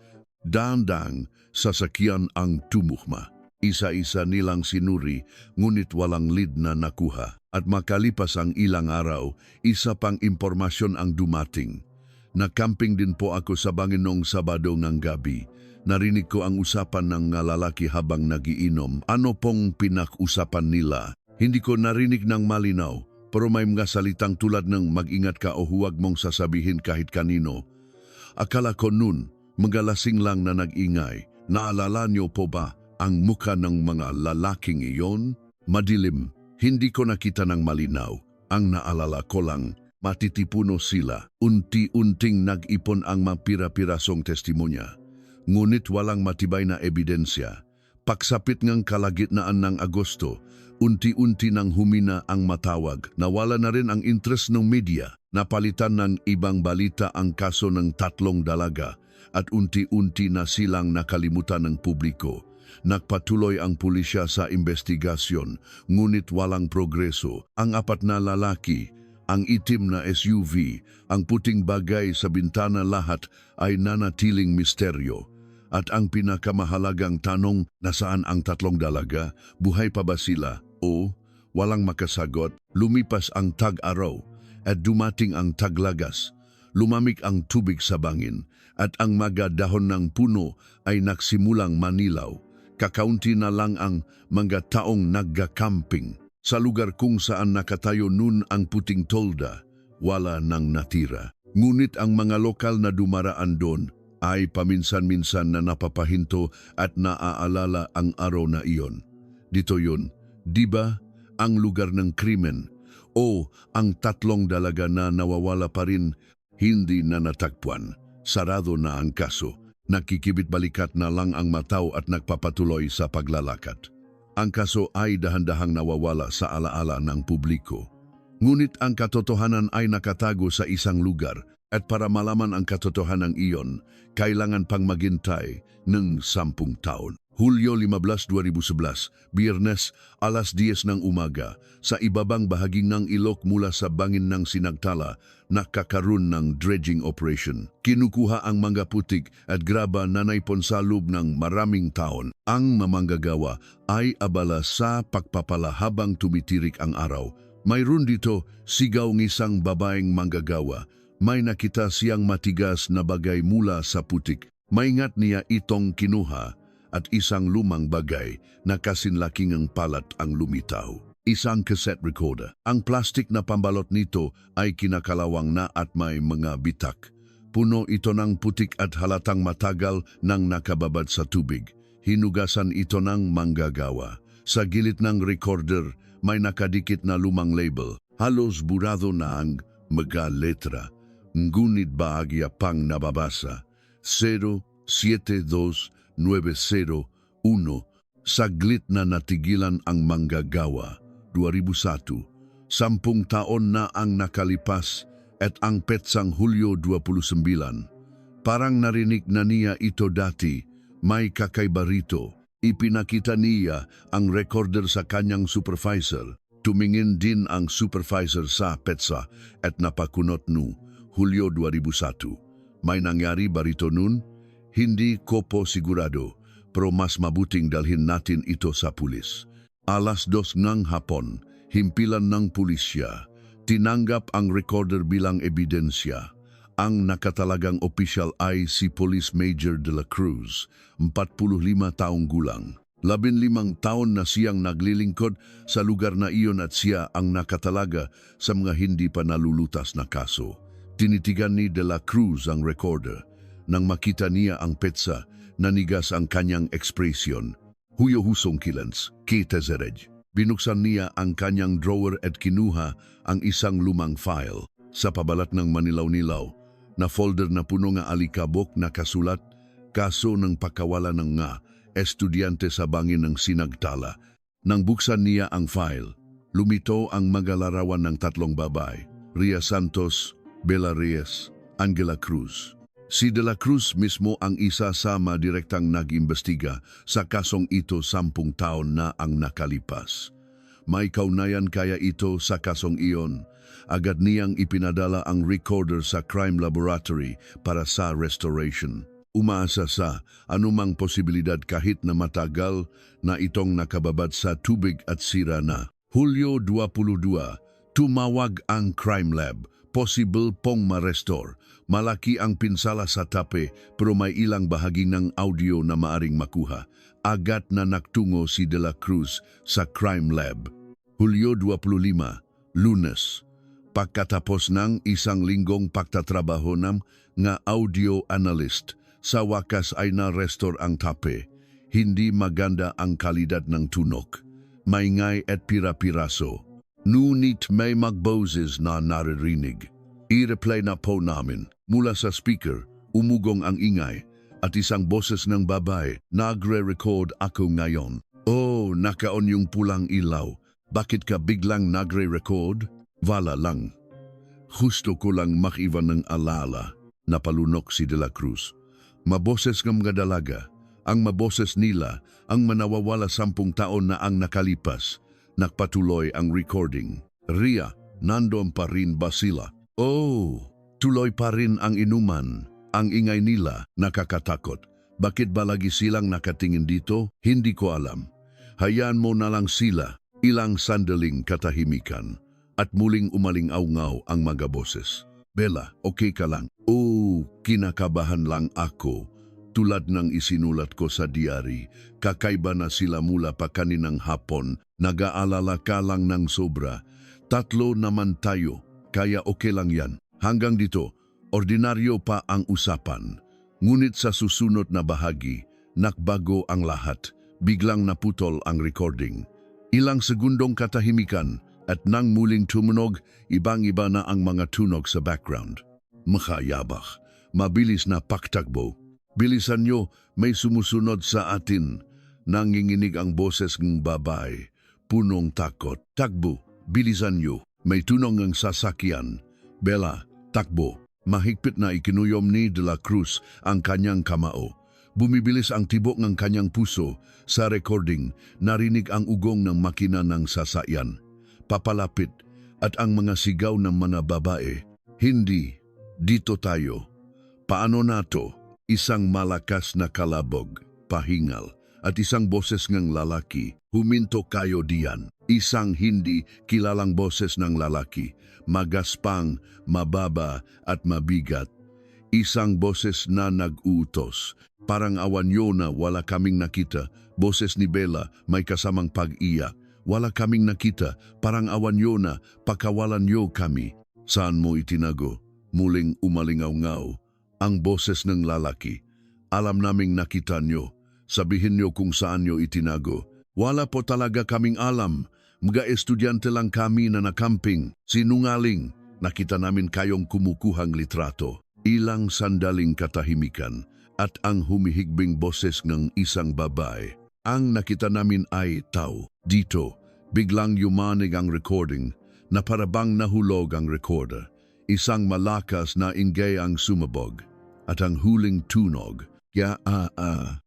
Daang-daang sasakyan ang tumukma. Isa-isa nilang sinuri, ngunit walang lead na nakuha. At makalipas ang ilang araw, isa pang impormasyon ang dumating. Nakamping din po ako sa bangin noong Sabado ng gabi. Narinig ko ang usapan ng lalaki habang nagiinom. Ano pong pinag-usapan nila? Hindi ko narinig ng malinaw, pero may mga salitang tulad ng mag-ingat ka o huwag mong sasabihin kahit kanino. Akala ko nun, mga lasing lang na nag-ingay. Naalala niyo po ba ang mukha ng mga lalaking iyon? Madilim. Hindi ko nakita ng malinaw. Ang naalala ko lang, matitipuno sila. Unti-unting nag-ipon ang mga pira-pirasong testimonya. Ngunit walang matibay na ebidensya. Pagsapit ng kalagitnaan ng Agosto, unti-unti nang humina ang matawag. Nawala na rin ang interest ng media. Napalitan ng ibang balita ang kaso ng tatlong dalaga at unti-unti na silang nakalimutan ng publiko. Nagpatuloy ang pulisya sa investigasyon, ngunit walang progreso. Ang apat na lalaki, Ang itim na SUV, ang puting bagay sa bintana lahat ay nanatiling misteryo. At ang pinakamahalagang tanong, nasaan ang tatlong dalaga? Buhay pa ba sila? O, walang makasagot, lumipas ang tag-araw at dumating ang taglagas. Lumamig ang tubig sa bangin at ang mga dahon ng puno ay nagsimulang manilaw. Kakaunti na lang ang mga taong nagga-camping. Sa lugar kung saan nakatayo nun ang puting tolda, wala nang natira. Ngunit ang mga lokal na dumaraan doon ay paminsan-minsan na napapahinto at naaalala ang araw na iyon. Dito yun, di ba, ang lugar ng krimen o ang tatlong dalaga na nawawala pa rin, hindi na natagpuan. Sarado na ang kaso. Nakikibit-balikat na lang ang mataw at nagpapatuloy sa paglalakad. Ang kaso ay dahan-dahang nawawala sa alaala ng publiko. Ngunit ang katotohanan ay nakatago sa isang lugar at para malaman ang katotohanan iyon, kailangan pang maghintay ng 10 taon. Hulyo 15, 2011, Biyernes, alas 10 ng umaga, sa ibabang bahagi ng ilog mula sa bangin ng Sinagtala, nakakaroon ng dredging operation. Kinukuha ang mga putik at graba na naipon sa loob ng maraming taon. Ang mamanggagawa ay abala sa pagpapala habang tumitirik ang araw. Mayroon dito sigaw ng isang babaeng manggagawa. May nakita siyang matigas na bagay mula sa putik. Maingat niya itong kinuha at isang lumang bagay na kasinlaking ang palat ang lumitaw. Isang cassette recorder. Ang plastik na pambalot nito ay kinakalawang na at may mga bitak. Puno ito ng putik at halatang matagal nang nakababad sa tubig. Hinugasan ito ng manggagawa. Sa gilid ng recorder, may nakadikit na lumang label. Halos burado na ang mga letra. Ngunit bahagya pang nababasa. 072901. Saglit na natigilan ang manggagawa. 2001. 10 taon na ang nakalipas at ang petsang Hulyo 29. Parang narinig na niya ito dati. May kakaiba rito. Ipinakita niya ang recorder sa kanyang supervisor. Tumingin din ang supervisor sa petsa at napakunot no. Hulyo 2001. May nangyari ba rito nun? Hindi ko po sigurado, pero mas mabuting dalhin natin ito sa pulis. Alas 2 ng hapon, himpilan ng pulisya. Tinanggap ang recorder bilang ebidensya. Ang nakatalagang opisyal ay si Police Major de la Cruz, 45 taong gulang. 15 taon na siyang naglilingkod sa lugar na iyon at siya ang nakatalaga sa mga hindi pa nalulutas na kaso. Tinitigan ni de la Cruz ang recorder. Nang makita niya ang petsa, nanigas ang kanyang ekspresyon. Huyo husong kilans, kita zerej. Binuksan niya ang kanyang drawer at kinuha ang isang lumang file. Sa pabalat ng manilaw-nilaw, na folder na puno nga alikabok na kasulat, kaso ng pakawala ng nga estudyante sa bangin ng Sinagtala. Nang buksan niya ang file, lumito ang mga larawan ng tatlong babae, Ria Santos, Bella Reyes, Angela Cruz. Si De La Cruz mismo ang isa sa direktang nag-imbestiga sa kasong ito 10 taon na ang nakalipas. May kaugnayan kaya ito sa kasong iyon. Agad niyang ipinadala ang recorder sa crime laboratory para sa restoration. Umaasa sa anumang posibilidad kahit na matagal na itong nakababad sa tubig at sira na. Hulyo 22, tumawag ang crime lab. Possible pong ma-restore. Malaki ang pinsala sa tape pero may ilang bahagi ng audio na maaring makuha. Agad na naktungo si De La Cruz sa crime lab. Hulyo 25, Lunes. Pagkatapos ng isang linggong pagtatrabaho ng nga audio analyst, sa wakas ay na-restore ang tape. Hindi maganda ang kalidad ng tunok. Maingay at pira-piraso. Ngunit may magboses na naririnig. I-replay na po namin. Mula sa speaker, umugong ang ingay at isang boses ng babae, nagre-record ako ngayon. Oh, nakaon yung pulang ilaw. Bakit ka biglang nagre-record? Wala lang. Gusto ko lang makiva ng alala. Napalunok si De La Cruz. Maboses ng mga dalaga. Ang maboses nila ang manawawala 10 taon na ang nakalipas. Nagpatuloy ang recording. Ria, Nandun pa rin ba sila? Oh, tuloy pa rin ang inuman. Ang ingay nila nakakatakot. Bakit ba lagi silang nakatingin dito? Hindi ko alam. Hayaan mo na lang sila. Ilang sandaling katahimikan. At muling umaling-aw-ngaw ang mga boses. Bella, okay ka lang? Oh, kinakabahan lang ako. Tulad ng isinulat ko sa diary, kakaiba na sila mula pa kaninang hapon. Nag-aalala ka lang ng sobra. 3 naman tayo, kaya okay lang yan. Hanggang dito, ordinaryo pa ang usapan. Ngunit sa susunod na bahagi, nakbago ang lahat. Biglang naputol ang recording. Ilang segundong katahimikan at nang muling tumunog, ibang-iba na ang mga tunog sa background. Makayabak, mabilis na paktakbo. Bilisan nyo, may sumusunod sa atin. Nanginginig ang boses ng babae. Punong takot. Takbo, bilisan nyo. May tunog ng sasakyan. Bella, takbo. Mahigpit na ikinuyom ni De La Cruz ang kanyang kamao. Bumibilis ang tibok ng kanyang puso. Sa recording, narinig ang ugong ng makina ng sasakyan. Papalapit at ang mga sigaw ng mga babae. Hindi, dito tayo. Paano nato? Isang malakas na kalabog, pahingal, at isang boses ng lalaki. Huminto kayo diyan. Isang hindi kilalang boses ng lalaki. Magaspang, mababa at mabigat. Isang boses na nag-utos. Parang awan nyo na wala kaming nakita. Boses ni Bella may kasamang pag-iyak. Wala kaming nakita, parang awan nyo na, pakawalan nyo kami. Saan mo itinago? Muling umalingaw-ngaw. Ang boses ng lalaki. Alam naming nakita nyo. Sabihin nyo kung saan nyo itinago. Wala po talaga kaming alam. Mga estudyante lang kami na nakamping. Sinungaling. Nakita namin kayong kumukuhang litrato. Ilang sandaling katahimikan at ang humihigbing boses ng isang babae. Ang nakita namin ay tao. Dito, biglang yumanig ang recording na parabang nahulog ang recorder. Isang malakas na ingay ang sumabog at ang huling tunog.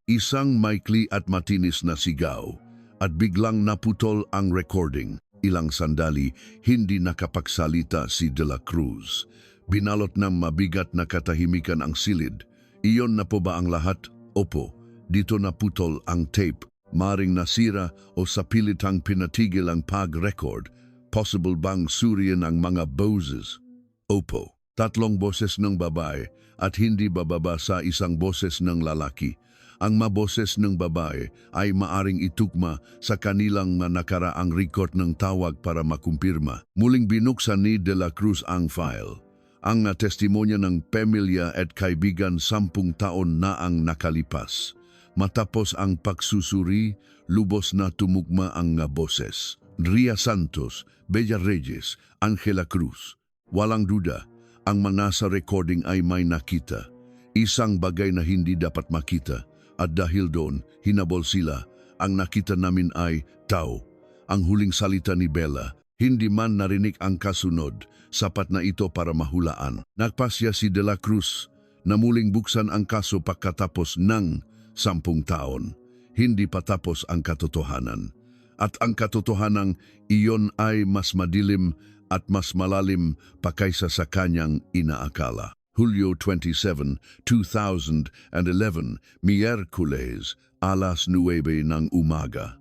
Isang maikli at matinis na sigaw at biglang naputol ang recording. Ilang sandali, hindi nakapagsalita si De La Cruz. Binalot ng mabigat na katahimikan ang silid. Iyon na po ba ang lahat? Opo, dito naputol ang tape. Maring nasira o sa pilitang pinatigil ang pag-record. Possible bang suriin ang mga boses? Opo, 3 boses ng babae at hindi bababa sa isang boses ng lalaki. Ang maboses ng babae ay maaring itukma sa kanilang nakaraang record ng tawag para makumpirma. Muling binuksan ni De La Cruz ang file. Ang testimonya ng pamilya at kaibigan 10 taon na ang nakalipas. Matapos ang pagsusuri, lubos na tumugma ang boses. Ria Santos, Bella Reyes, Angela Cruz. Walang duda, ang mga sa recording ay may nakita. Isang bagay na hindi dapat makita. At dahil doon, hinabol sila. Ang nakita namin ay tao. Ang huling salita ni Bella, hindi man narinig ang kasunod, sapat na ito para mahulaan. Nagpasya si De La Cruz na muling buksan ang kaso pagkatapos ng 10 taon. Hindi pa tapos ang katotohanan. At ang katotohanan iyon ay mas madilim at mas malalim pa kaysa sa kanyang inaakala. Hulyo 27, 2011, Miyerkules, alas 9 ng umaga.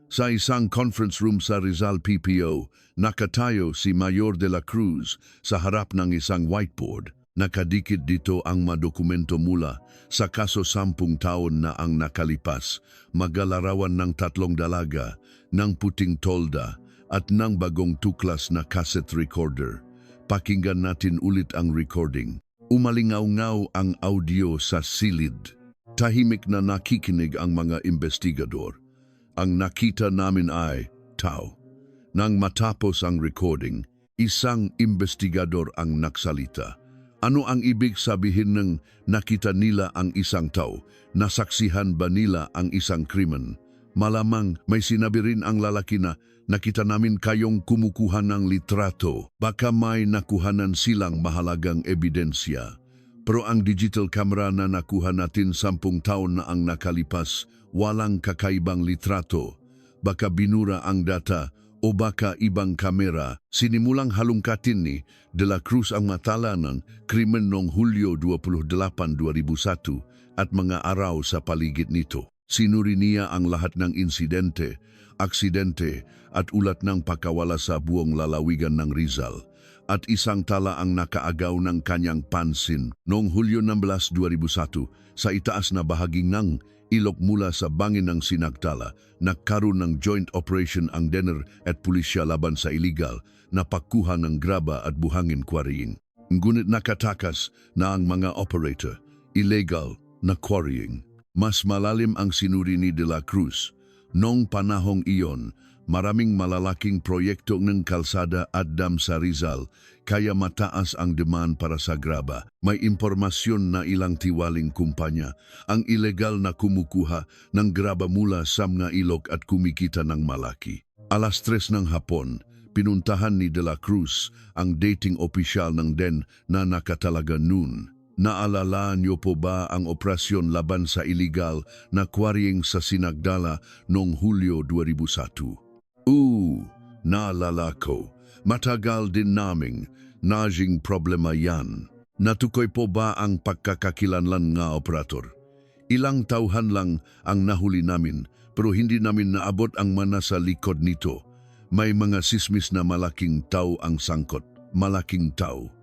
Sa isang conference room sa Rizal PPO, nakatayo si Mayor De La Cruz sa harap ng isang whiteboard. Nakadikit dito ang madokumento mula sa kaso 10 taon na ang nakalipas, magalarawan ng 3 dalaga, ng puting tolda at ng bagong tuklas na cassette recorder. Pakinggan natin ulit ang recording. Umalingaw-ngaw ang audio sa silid. Tahimik na nakikinig ang mga investigador. Ang nakita namin ay tao. Nang matapos ang recording, isang investigador ang nagsalita. Ano ang ibig sabihin ng nakita nila ang isang tao? Nasaksihan ba nila ang isang krimen? Malamang may sinabi rin ang lalaki na nakita namin kayong kumukuha ng litrato. Baka may nakuhanan silang mahalagang ebidensya. Pero ang digital camera na nakuha natin 10 taon na ang nakalipas, walang kakaibang litrato. Baka binura ang data o baka ibang kamera, sinimulang halungkatin ni De La Cruz ang matala ng krimen noong Hulyo 28, 2001 at mga araw sa paligid nito. Sinuri niya ang lahat ng insidente, aksidente at ulat ng pagkawala sa buong lalawigan ng Rizal at isang tala ang nakaagaw ng kanyang pansin noong Hulyo 16, 2001 sa itaas na bahaging ng ilog mula sa bangin ng Sinagtala. Nagkaroon ng joint operation ang DENER at pulisya laban sa illegal na pagkuha ng graba at buhangin quarrying. Ngunit nakatakas na ang mga operator, illegal na quarrying. Mas malalim ang sinuri ni De La Cruz. Noong panahong iyon, maraming malalaking proyekto ng kalsada at dam sa Rizal, kaya mataas ang demand para sa graba. May impormasyon na ilang tiwaling kumpanya ang ilegal na kumukuha ng graba mula sa mga ilog at kumikita ng malaki. 3:00 ng hapon, pinuntahan ni De La Cruz ang dating opisyal ng DEN na nakatalaga noon. Naalala niyo po ba ang operasyon laban sa illegal na quarrying sa Sinagdala noong Hulyo 2001? Naalala ko. Matagal din naming naging problema yan. Natukoy po ba ang pagkakakilanlan nga operator? Ilang tauhan lang ang nahuli namin pero hindi namin naabot ang mana sa likod nito. May mga sismis na malaking tao ang sangkot. Malaking tao.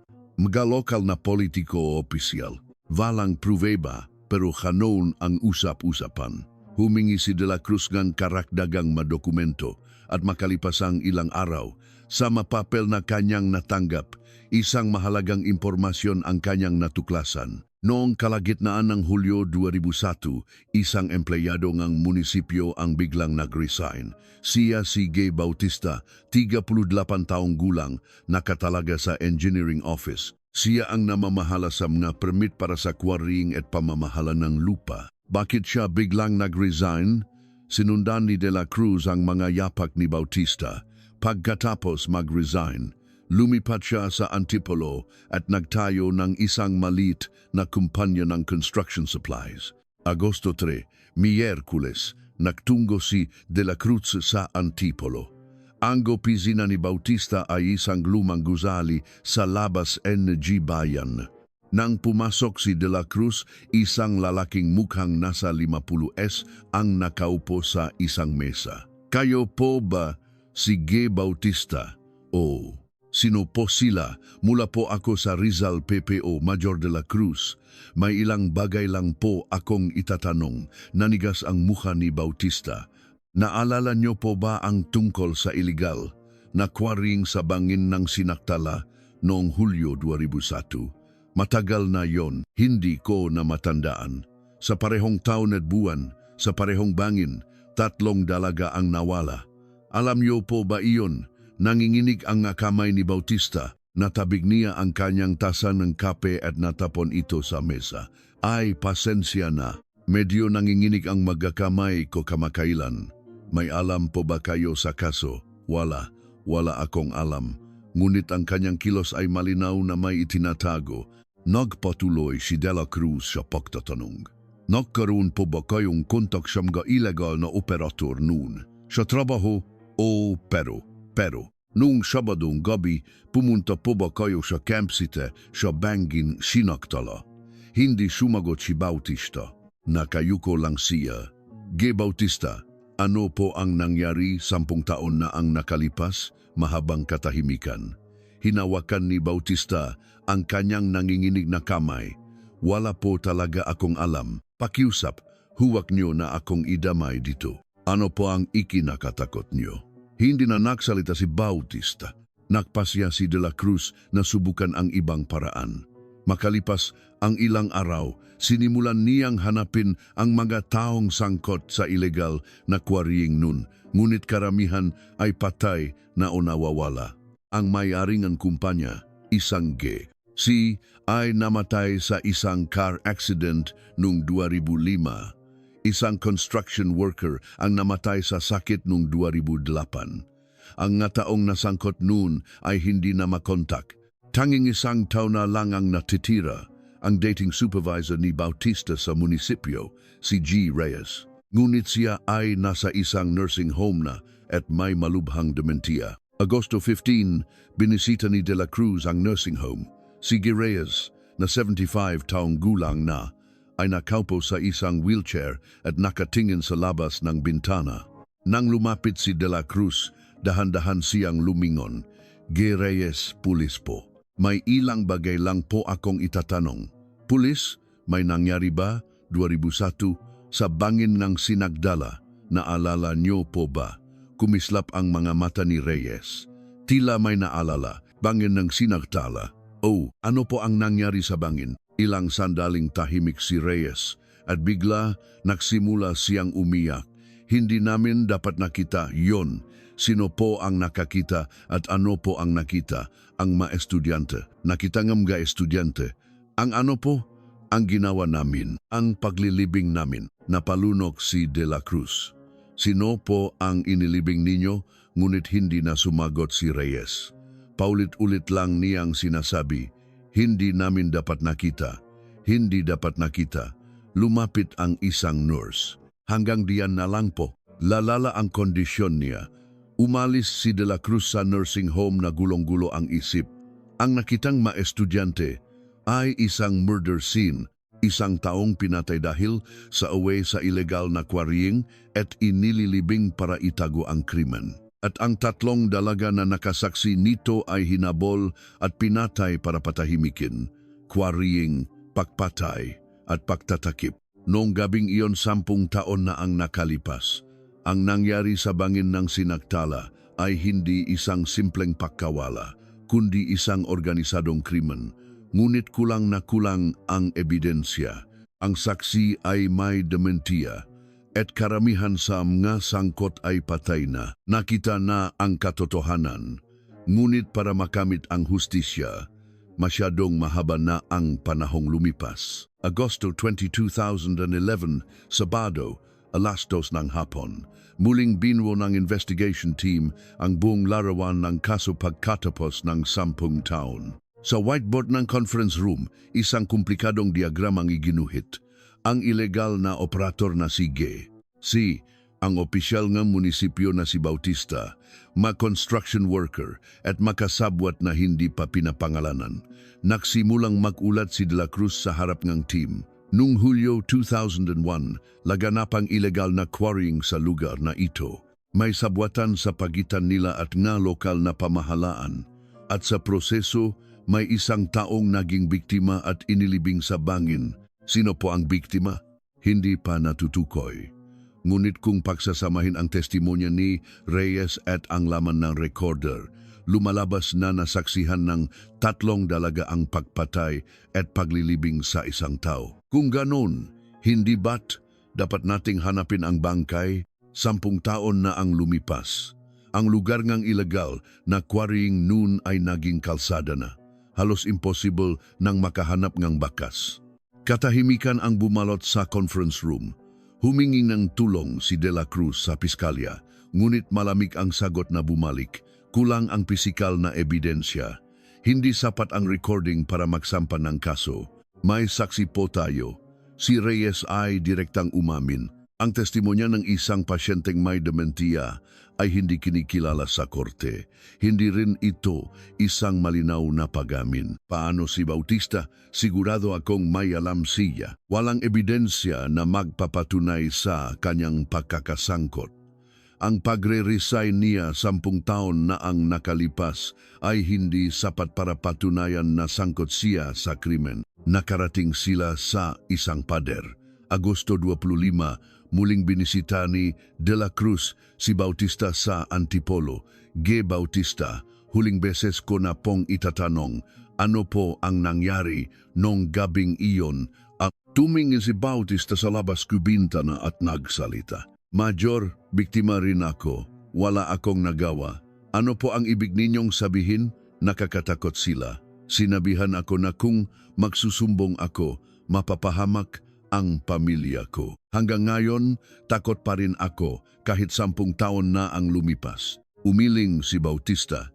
Mga lokal na politiko o opisyal. Walang pruweba pero kanon ang usap-usapan. Humingi si De La Cruz ng karakdagang madokumento at makalipas ang ilang araw, sa mapapel na kanyang natanggap, isang mahalagang impormasyon ang kanyang natuklasan. Noong kalagitnaan ng Hulyo 2001, isang empleyado ng munisipyo ang biglang nag-resign. Siya si Gay Bautista, 38 taong gulang, nakatalaga sa engineering office. Siya ang namamahala sa mga permit para sa quarrying at pamamahala ng lupa. Bakit siya biglang nag-resign? Sinundan ni De La Cruz ang mga yapak ni Bautista. Pagkatapos mag-resign, lumipat siya sa Antipolo at nagtayo ng isang maliit na kumpanya ng construction supplies. Agosto 3, Miyerkules, nagtungo si De La Cruz sa Antipolo. Ang opisina ni Bautista ay isang lumang gusali sa Labas NG Bayan. Nang pumasok si De La Cruz, isang lalaking mukhang nasa 50s ang nakaupo sa isang mesa. Kayo po ba si Gay Bautista? Sino po sila? Mula po ako sa Rizal PPO Major De La Cruz. May ilang bagay lang po akong itatanong. Nanigas ang mukha ni Bautista. Naalala niyo po ba ang tungkol sa illegal na quarrying sa bangin ng Sinagtala noong Hulyo 2001? Matagal na yon, hindi ko na matandaan. Sa parehong taon at buwan, sa parehong bangin, 3 dalaga ang nawala. Alam niyo po ba iyon? Nanginginig ang kamay ni Bautista. Natabig niya ang kanyang tasa ng kape at natapon ito sa mesa. Ay, pasensya na. Medyo nanginginig ang magkakamay ko kamakailan. May alam po ba kayo sa kaso? Wala akong alam. Ngunit ang kanyang kilos ay malinaw na may itinatago. Nagpatuloy si De La Cruz sa pagtatanong. Nagkaroon po ba kayong kontak sa mga illegal na operator noon? Sa trabaho? Pero, noong Sabadong gabi, pumunta po ba kayo sa Camp City sa bangin Sinagtala? Hindi sumagot si Bautista. Nakayuko lang siya. Gay Bautista, ano po ang nangyari 10 taon na ang nakalipas? Mahabang katahimikan. Hinawakan ni Bautista ang kanyang nanginginig na kamay. Wala po talaga akong alam. Pakiusap, huwag niyo na akong idamay dito. Ano po ang ikinakatakot niyo? Hindi na nagsalita si Bautista. Nagpasya si De La Cruz na subukan ang ibang paraan. Makalipas ang ilang araw, sinimulan niyang hanapin ang mga taong sangkot sa illegal na quarrying nun. Ngunit karamihan ay patay na o nawawala. Ang may-ari ng kumpanya, isang Gay. Si ay namatay sa isang car accident noong 2005. Isang construction worker ang namatay sa sakit noong 2008. Ang taong nasangkot noon ay hindi na makontak. Tanging isang taon na lang ang natitira, ang dating supervisor ni Bautista sa munisipyo, si G. Reyes. Ngunit siya ay nasa isang nursing home na at may malubhang dementia. Agosto 15, binisita ni De La Cruz ang nursing home. Si Reyes, na 75 taong gulang na, ay nakaupo sa isang wheelchair at nakatingin sa labas ng bintana. Nang lumapit si De La Cruz, dahan-dahan siyang lumingon. Reyes, pulis po. May ilang bagay lang po akong itatanong. Pulis, may nangyari ba 2001 sa bangin ng Sinagdala? Naalala niyo po ba? Kumislap ang mga mata ni Reyes. Tila may naalala, bangin ng Sinagdala. Oh, ano po ang nangyari sa bangin? Ilang sandaling tahimik si Reyes at bigla nagsimula siyang umiyak. Hindi namin dapat nakita yon. Sino po ang nakakita at ano po ang nakita? Ang mga estudyante. Nakita ng mga estudyante. Ang ano po? Ang ginawa namin. Ang paglilibing namin. Napalunok si De La Cruz. Sino po ang inilibing ninyo? Ngunit hindi na sumagot si Reyes. Paulit-ulit lang niyang sinasabi, hindi namin dapat nakita. Hindi dapat nakita. Lumapit ang isang nurse. Hanggang diyan na lang po. Lalala ang kondisyon niya. Umalis si De La Cruz sa nursing home na gulong-gulo ang isip. Ang nakitang mga estudyante ay isang murder scene. Isang taong pinatay dahil sa away sa illegal na quarrying at inililibing para itago ang krimen. At ang tatlong dalaga na nakasaksi nito ay hinabol at pinatay para patahimikin, quarrying, pagpatay at pagtatakip. Noong gabing iyon 10 taon na ang nakalipas. Ang nangyari sa bangin ng Sinagdala ay hindi isang simpleng pagkawala, kundi isang organisadong krimen. Ngunit kulang na kulang ang ebidensya. Ang saksi ay may dementia. At karamihan sa mga sangkot ay patay na. Nakita na ang katotohanan. Ngunit para makamit ang hustisya, masyadong mahaba na ang panahong lumipas. Agosto 20, 2011, Sabado, alas 2 ng hapon. Muling binuo ng investigation team ang buong larawan ng kaso pagkatapos ng 10 taon. Sa whiteboard ng conference room, isang komplikadong diagramang iginuhit. Ang ilegal na operator na si G. Ang opisyal ng munisipyo na si Bautista, construction worker at makasabwat na hindi pa pinapangalanan. Nagsimulang magulat si De La Cruz sa harap ng team. Noong Hulyo 2001, laganapang ilegal na quarrying sa lugar na ito. May sabwatan sa pagitan nila at nga lokal na pamahalaan. At sa proseso, may isang taong naging biktima at inilibing sa bangin. Sino po ang biktima? Hindi pa natutukoy. Ngunit kung pagsasamahin ang testimonya ni Reyes at ang laman ng recorder, lumalabas na nasaksihan ng 3 dalaga ang pagpatay at paglilibing sa isang tao. Kung ganon, hindi ba't dapat nating hanapin ang bangkay? 10 taon na ang lumipas. Ang lugar ngang ilegal na quarrying noon ay naging kalsada na. Halos impossible nang makahanap ng bakas. Katahimikan ang bumalot sa conference room. Humingi ng tulong si De La Cruz sa piskalya, ngunit malamig ang sagot na bumalik. Kulang ang pisikal na ebidensya. Hindi sapat ang recording para magsampa ng kaso. May saksi po tayo. Si Reyes ay direktang umamin. Ang testimonya ng isang pasyenteng may dementia ay hindi kinikilala sa korte. Hindi rin ito isang malinaw na pagamin. Paano si Bautista? Sigurado akong may alam siya. Walang ebidensya na magpapatunay sa kanyang pagkakasangkot. Ang pagre-resign niya 10 taon na ang nakalipas ay hindi sapat para patunayan na sangkot siya sa krimen. Nakarating sila sa isang pader. Agosto 25, muling binisita ni De La Cruz si Bautista sa Antipolo. G. Bautista, huling beses ko na pong itatanong, ano po ang nangyari nung gabing iyon? At tumingin si Bautista sa labas kubintana at nagsalita. Major, biktima rin ako. Wala akong nagawa. Ano po ang ibig ninyong sabihin? Nakakatakot sila. Sinabihan ako na kung magsusumbong ako, mapapahamak ang pamilya ko. Hanggang ngayon, takot pa rin ako kahit 10 taon na ang lumipas. Umiling si Bautista.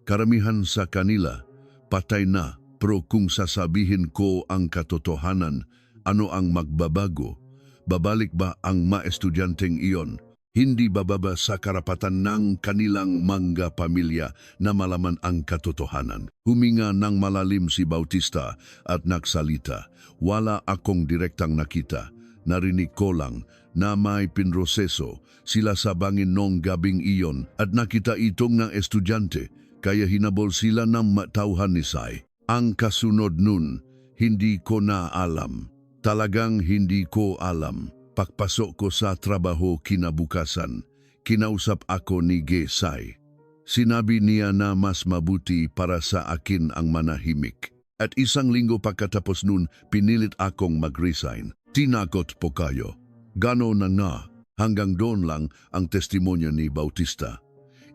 Karamihan sa kanila, patay na. Pero kung sasabihin ko ang katotohanan, ano ang magbabago? Babalik ba ang mga estudyanteng iyon? Hindi bababa sa karapatan ng kanilang mga pamilya na malaman ang katotohanan. Huminga ng malalim si Bautista at nagsalita. Wala akong direktang nakita. Narinig ko lang na may pinroseso sila sa bangin nong gabing iyon at nakita itong ng estudyante kaya hinabol sila ng matauhan ni Sai. Ang kasunod nun, hindi ko na alam. Talagang hindi ko alam. Pagpasok ko sa trabaho kinabukasan, kinausap ako ni Sai. Sinabi niya na mas mabuti para sa akin ang manahimik. At 1 linggo pagkatapos nun, pinilit akong mag-resign. Tinakot po kayo. Gano na nga, hanggang doon lang ang testimonya ni Bautista.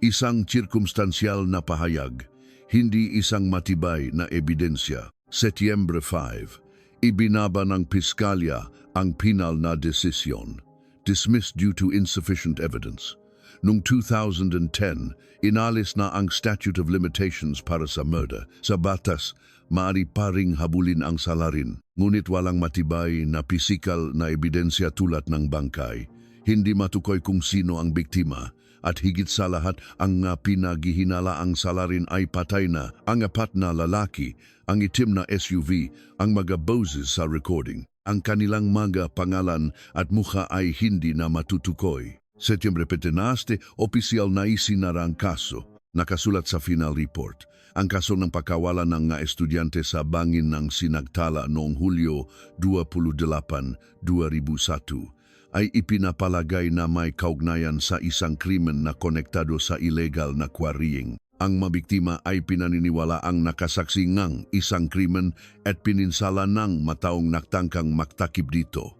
Isang circumstantial na pahayag, hindi isang matibay na ebidensya. Setyembre 5. Ibinaba ng piskalya ang pinal na desisyon, dismissed due to insufficient evidence. Noong 2010, inalis na ang statute of limitations para sa murder. Sa batas, maaari pa ring habulin ang salarin, ngunit walang matibay na pisikal na ebidensya tulad ng bangkay. Hindi matukoy kung sino ang biktima, at higit sa lahat ang pinaghihinala ang salarin ay patay na ang 4 na lalaki, ang itim na SUV, ang mga boses sa recording. Ang kanilang mga pangalan at mukha ay hindi na matutukoy. Setyembre 17, opisyal na isinara ang kaso. Nakasulat sa final report. Ang kaso ng pagkawalan ng mga estudyante sa bangin ng Sinagtala noong Hulyo 28, 2001 ay ipinapalagay na may kaugnayan sa isang krimen na konektado sa illegal na quarrying. Ang mabiktima ay pinaniniwala ang nakasaksi ngang isang krimen at pininsala ng mataong nagtangkang maktakip dito.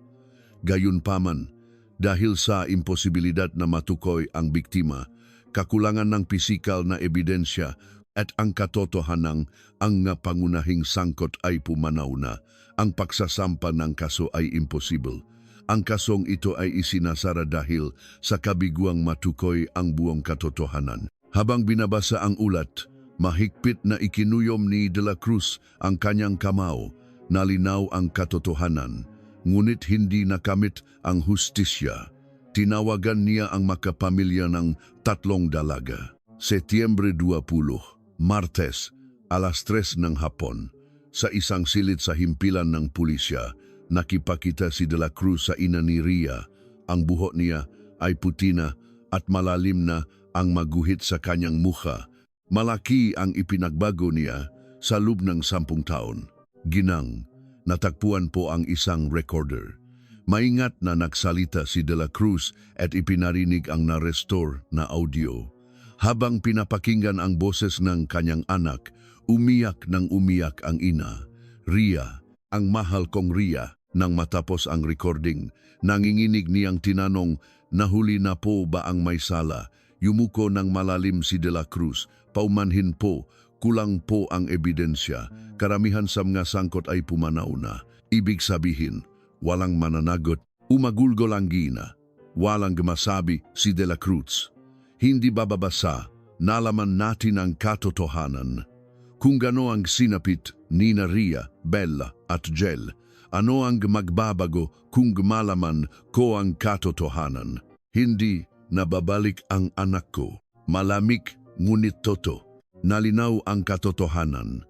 Gayunpaman, dahil sa imposibilidad na matukoy ang biktima, kakulangan ng pisikal na ebidensya at ang katotohanan ang pangunahing sangkot ay pumanaw na, ang pagsasampa ng kaso ay imposible. Ang kasong ito ay isinasara dahil sa kabiguang matukoy ang buong katotohanan. Habang binabasa ang ulat, mahigpit na ikinuyom ni De La Cruz ang kanyang kamao, nalinaw ang katotohanan, ngunit hindi nakamit ang hustisya. Tinawagan niya ang makapamilya ng 3 dalaga. Setyembre 20, Martes, alas 3 ng hapon, sa isang silid sa himpilan ng pulisya, nakipakita si De La Cruz sa ina ni Ria. Ang buhok niya ay puti na at malalim na ang maguhit sa kanyang mukha. Malaki ang ipinagbago niya sa loob ng 10 taon. Ginang, natagpuan po ang isang recorder. Maingat na nagsalita si De La Cruz at ipinarinig ang na-restore na audio. Habang pinapakinggan ang boses ng kanyang anak, umiyak ng umiyak ang ina. Ria, ang mahal kong Ria. Nang matapos ang recording, nanginginig niyang tinanong, nahuli na po ba ang may sala? Yumuko ng malalim si De La Cruz, paumanhin po, kulang po ang ebidensya. Karamihan sa mga sangkot ay pumanaw na. Ibig sabihin, walang mananagot, umagulgol ang gina. Walang gumasabi si De La Cruz. Hindi bababasa, nalaman natin ang katotohanan. Kung gano ang sinapit ni Ria, Bella at Jel, ano ang magbabago kung malaman ko ang katotohanan? Hindi nababalik ang anak ko. Malamig ngunit toto. Nalinaw ang katotohanan.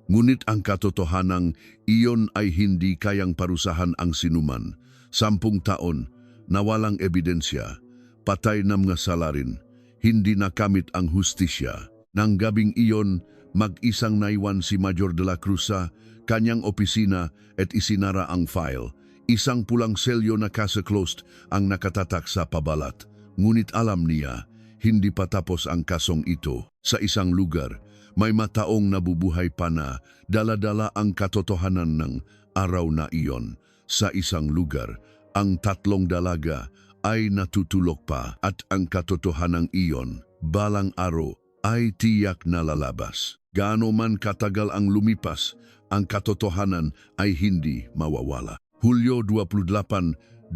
Ngunit ang katotohanan iyon ay hindi kayang parusahan ang sinuman. 10 taon na walang ebidensya. Patay na mga salarin. Hindi nakamit ang hustisya. Nang gabing iyon, mag-isang naiwan si Major De La Cruz sa kanyang opisina at isinara ang file. Isang pulang selyo na case-closed ang nakatatak sa pabalat. Ngunit alam niya, hindi pa tapos ang kasong ito. Sa isang lugar, may mataong nabubuhay pa na dala-dala ang katotohanan ng araw na iyon. Sa isang lugar, ang 3 dalaga ay natutulog pa at ang katotohanan iyon, balang araw, ay tiyak na lalabas. Gaano man katagal ang lumipas, ang katotohanan ay hindi mawawala. Hulyo 28,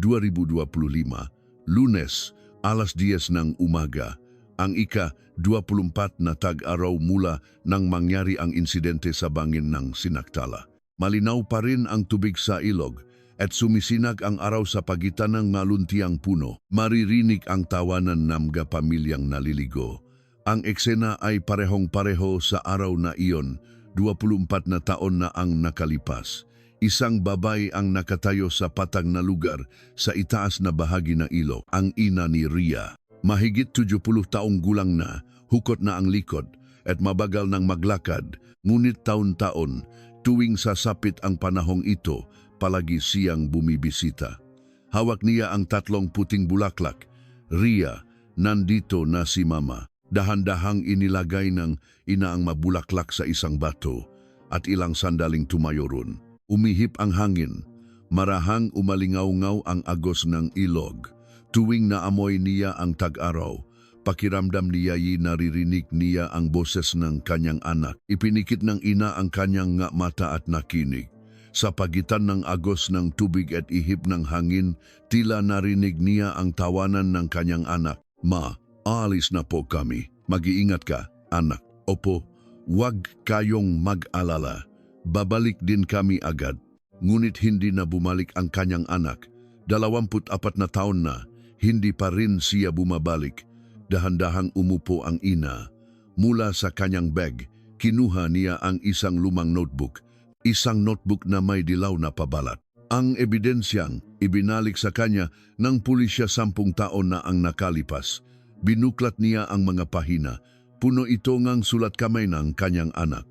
2025, Lunes, alas 10 ng umaga, ang ika-24 na tag-araw mula nang mangyari ang insidente sa bangin ng Sinagtala. Malinaw pa rin ang tubig sa ilog at sumisinag ang araw sa pagitan ng maluntiang puno. Maririnig ang tawanan ng mga pamilyang naliligo. Ang eksena ay parehong-pareho sa araw na iyon, 24 na taon na ang nakalipas. Isang babae ang nakatayo sa patag na lugar sa itaas na bahagi ng ilog, ang ina ni Rhea. Mahigit 70 taong gulang na, hukot na ang likod at mabagal ng maglakad, ngunit taon-taon, tuwing sasapit ang panahong ito, palagi siyang bumibisita. Hawak niya ang 3 puting bulaklak. Rhea, nandito na si Mama. Dahan-dahang inilagay ng ina ang mabulaklak sa isang bato at ilang sandaling tumayo ron. Umihip ang hangin. Marahang umalingaw-ngaw ang agos ng ilog. Tuwing naamoy niya ang tag-araw, pakiramdam niya naririnig niya ang boses ng kanyang anak. Ipinikit ng ina ang kanyang mata at nakinig. Sa pagitan ng agos ng tubig at ihip ng hangin, tila narinig niya ang tawanan ng kanyang anak. Ma, aalis na po kami. Mag-iingat ka, anak. Opo, huwag kayong mag-alala. Babalik din kami agad. Ngunit hindi na bumalik ang kanyang anak. 24 na taon na, hindi pa rin siya bumabalik. Dahan-dahang umupo ang ina. Mula sa kanyang bag, kinuha niya ang isang lumang notebook. Isang notebook na may dilaw na pabalat. Ang ebidensyang ibinalik sa kanya ng pulisya 10 taon na ang nakalipas. Binuklat niya ang mga pahina. Puno ito ngang sulat kamay ng kanyang anak.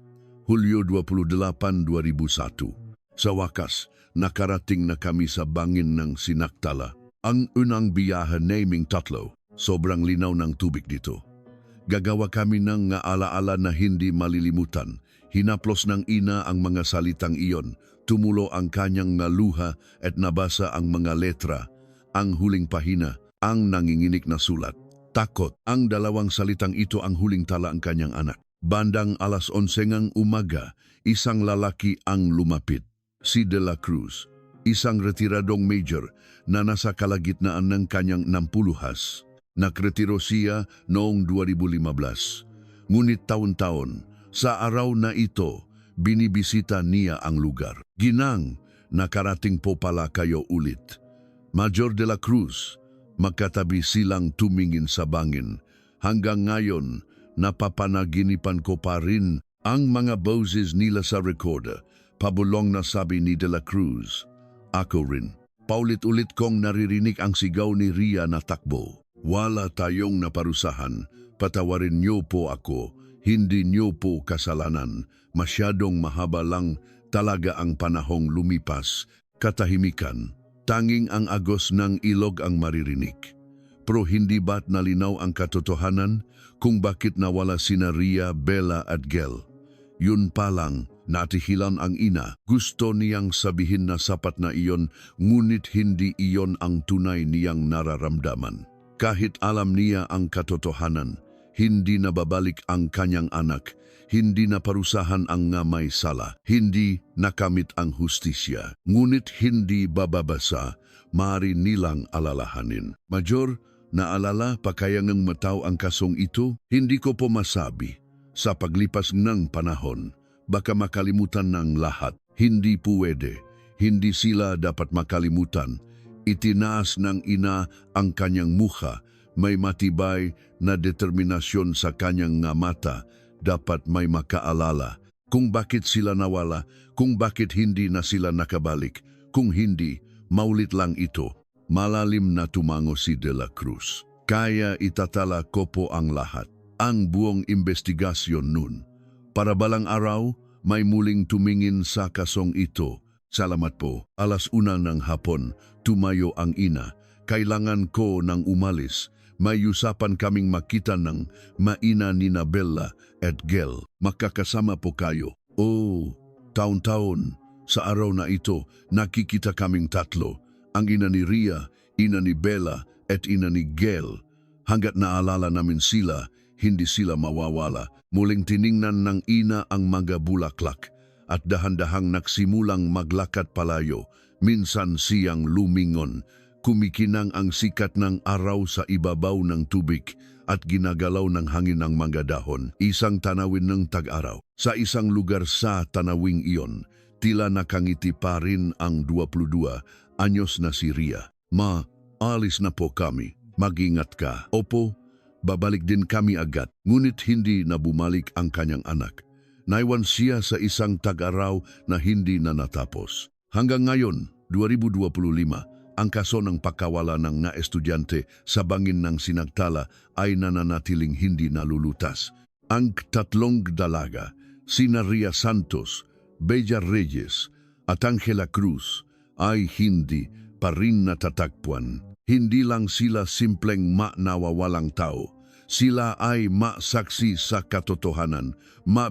Hulyo 28, 2001. Sa wakas, nakarating na kami sa bangin ng Sinaktala. Ang unang biyahe naming 3. Sobrang linaw ng tubig dito. Gagawa kami ng alaala na hindi malilimutan. Hinaplos ng ina ang mga salitang iyon, tumulo ang kanyang luha at nabasa ang mga letra, ang huling pahina, ang nanginginig na sulat. Takot, ang 2 salitang ito ang huling tala ang kanyang anak. Bandang 11:00 ng umaga, isang lalaki ang lumapit. Si De La Cruz, isang retiradong major na nasa kalagitnaan ng kanyang 60s. Nakretiro siya noong 2015. Ngunit taon-taon, sa araw na ito, binibisita niya ang lugar. Ginang, nakarating po pala kayo ulit. Major De La Cruz, magkatabi silang tumingin sa bangin. Hanggang ngayon, napapanaginipan ko pa rin ang mga boses nila sa recorder. Pabulong na sabi ni De La Cruz. Ako rin. Paulit-ulit kong naririnig ang sigaw ni Rhea na takbo. Wala tayong naparusahan. Patawarin niyo po ako. Hindi niyo po kasalanan. Masyadong mahaba lang talaga ang panahong lumipas. Katahimikan. Tanging ang agos ng ilog ang maririnig. Pero hindi ba't nalinaw ang katotohanan kung bakit nawala sina Rhea, Bella at Gel? Yun pa lang, natihilan ang ina. Gusto niyang sabihin na sapat na iyon, ngunit hindi iyon ang tunay niyang nararamdaman. Kahit alam niya ang katotohanan, hindi na babalik ang kanyang anak, hindi na parusahan ang may sala, hindi nakamit ang hustisya, ngunit hindi bababasa, maaari nilang alalahanin. Major, naalala pa kaya ngang mataw ang kasong ito? Hindi ko po masabi. Sa paglipas ng panahon, baka makalimutan ng lahat. Hindi pwede. Hindi sila dapat makalimutan. Itinaas ng ina ang kanyang mukha. May matibay na determinasyon sa kanyang mata, dapat may makaalala kung bakit sila nawala, kung bakit hindi na sila nakabalik, kung hindi, maulit lang ito. Malalim na tumango si De La Cruz. Kaya itatala ko po ang lahat, ang buong investigasyon nun. Para balang araw, may muling tumingin sa kasong ito. Salamat po. 1:00 ng hapon, tumayo ang ina. Kailangan ko nang umalis. May usapan kaming makita ng maina ni Bella at Gel. Makakasama po kayo. Oh, taon-taon, sa araw na ito, nakikita kaming 3. Ang ina ni Rhea, ina ni Bella at ina ni Gel. Hanggat naalala namin sila, hindi sila mawawala. Muling tiningnan ng ina ang mga bulaklak at dahan-dahang nagsimulang maglakad palayo. Minsan siyang lumingon. Kumikinang ang sikat ng araw sa ibabaw ng tubig at ginagalaw ng hangin ang mga dahon. Isang tanawin ng tag-araw. Sa isang lugar sa tanawing iyon, tila nakangiti pa rin ang 22 anyos na si Ria. Ma, alis na po kami. Mag-ingat ka. Opo, babalik din kami agad. Ngunit hindi na bumalik ang kanyang anak. Naiwan siya sa isang tag-araw na hindi na natapos. Hanggang ngayon, 2025, ang kaso ng pagkawala ng na estudyante sa bangin ng Sinagtala ay nananatiling hindi nalulutas. Ang tatlong dalaga, sina Ria Santos, Bella Reyes at Angela Cruz, ay hindi pa rin natatagpuan. Hindi lang sila simpleng nawawalang tao. Sila ay saksi sa katotohanan,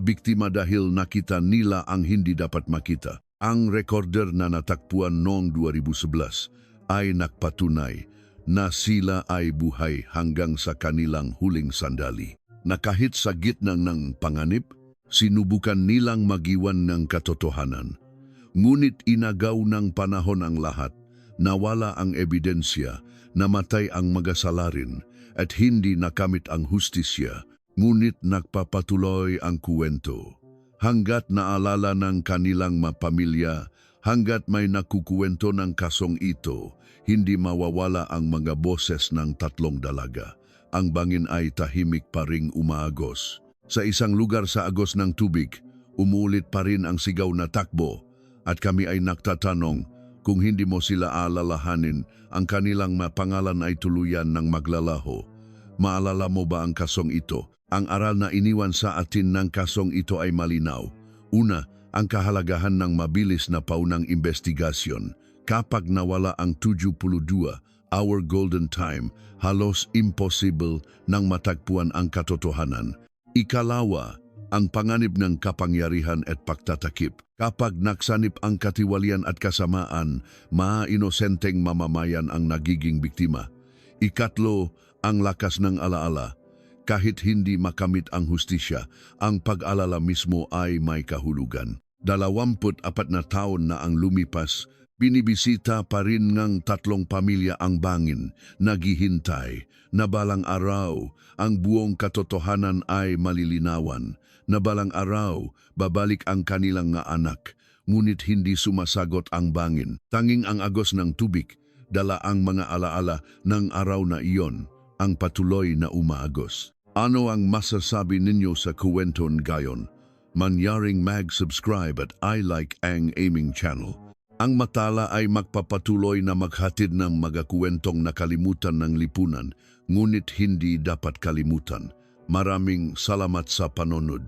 biktima dahil nakita nila ang hindi dapat makita. Ang recorder na natagpuan noong 2011 ay nagpatunay na sila ay buhay hanggang sa kanilang huling sandali. Na kahit sa gitna ng panganib, sinubukan nilang magiwan ng katotohanan. Ngunit inagaw ng panahon ang lahat, nawala ang ebidensya, namatay ang mag-asalarin at hindi nakamit ang hustisya, ngunit nagpapatuloy ang kuwento. Hanggat naalala ng kanilang mapamilya, hanggat may nakukuwento ng kasong ito, hindi mawawala ang mga boses ng tatlong dalaga. Ang bangin ay tahimik pa ring umaagos. Sa isang lugar sa agos ng tubig, umuulit pa rin ang sigaw na takbo at kami ay nagtatanong kung hindi mo sila alalahanin, ang kanilang pangalan ay tuluyan ng maglalaho. Maalala mo ba ang kasong ito? Ang aral na iniwan sa atin ng kasong ito ay malinaw. Una, ang kahalagahan ng mabilis na paunang investigasyon. Kapag nawala ang 72, our golden time, halos impossible nang matagpuan ang katotohanan. Ikalawa, ang panganib ng kapangyarihan at pagtatakip. Kapag naksanip ang katiwalian at kasamaan, inosenteng mamamayan ang nagiging biktima. Ikatlo, ang lakas ng alaala. Kahit hindi makamit ang hustisya, ang pag-alala mismo ay may kahulugan. 24 na taon na ang lumipas, binibisita pa rin ng tatlong pamilya ang bangin, naghihintay, na balang araw, ang buong katotohanan ay malilinawan, na balang araw, babalik ang kanilang nga anak, ngunit hindi sumasagot ang bangin. Tanging ang agos ng tubig, dala ang mga alaala ng araw na iyon, ang patuloy na umaagos. Ano ang masasabi ninyo sa kuwenton gayon? Manyaring mag-subscribe at I like ang aming channel. Ang Matala ay magpapatuloy na maghatid ng mga kuwentong nakalimutan ng lipunan, ngunit hindi dapat kalimutan. Maraming salamat sa panonood.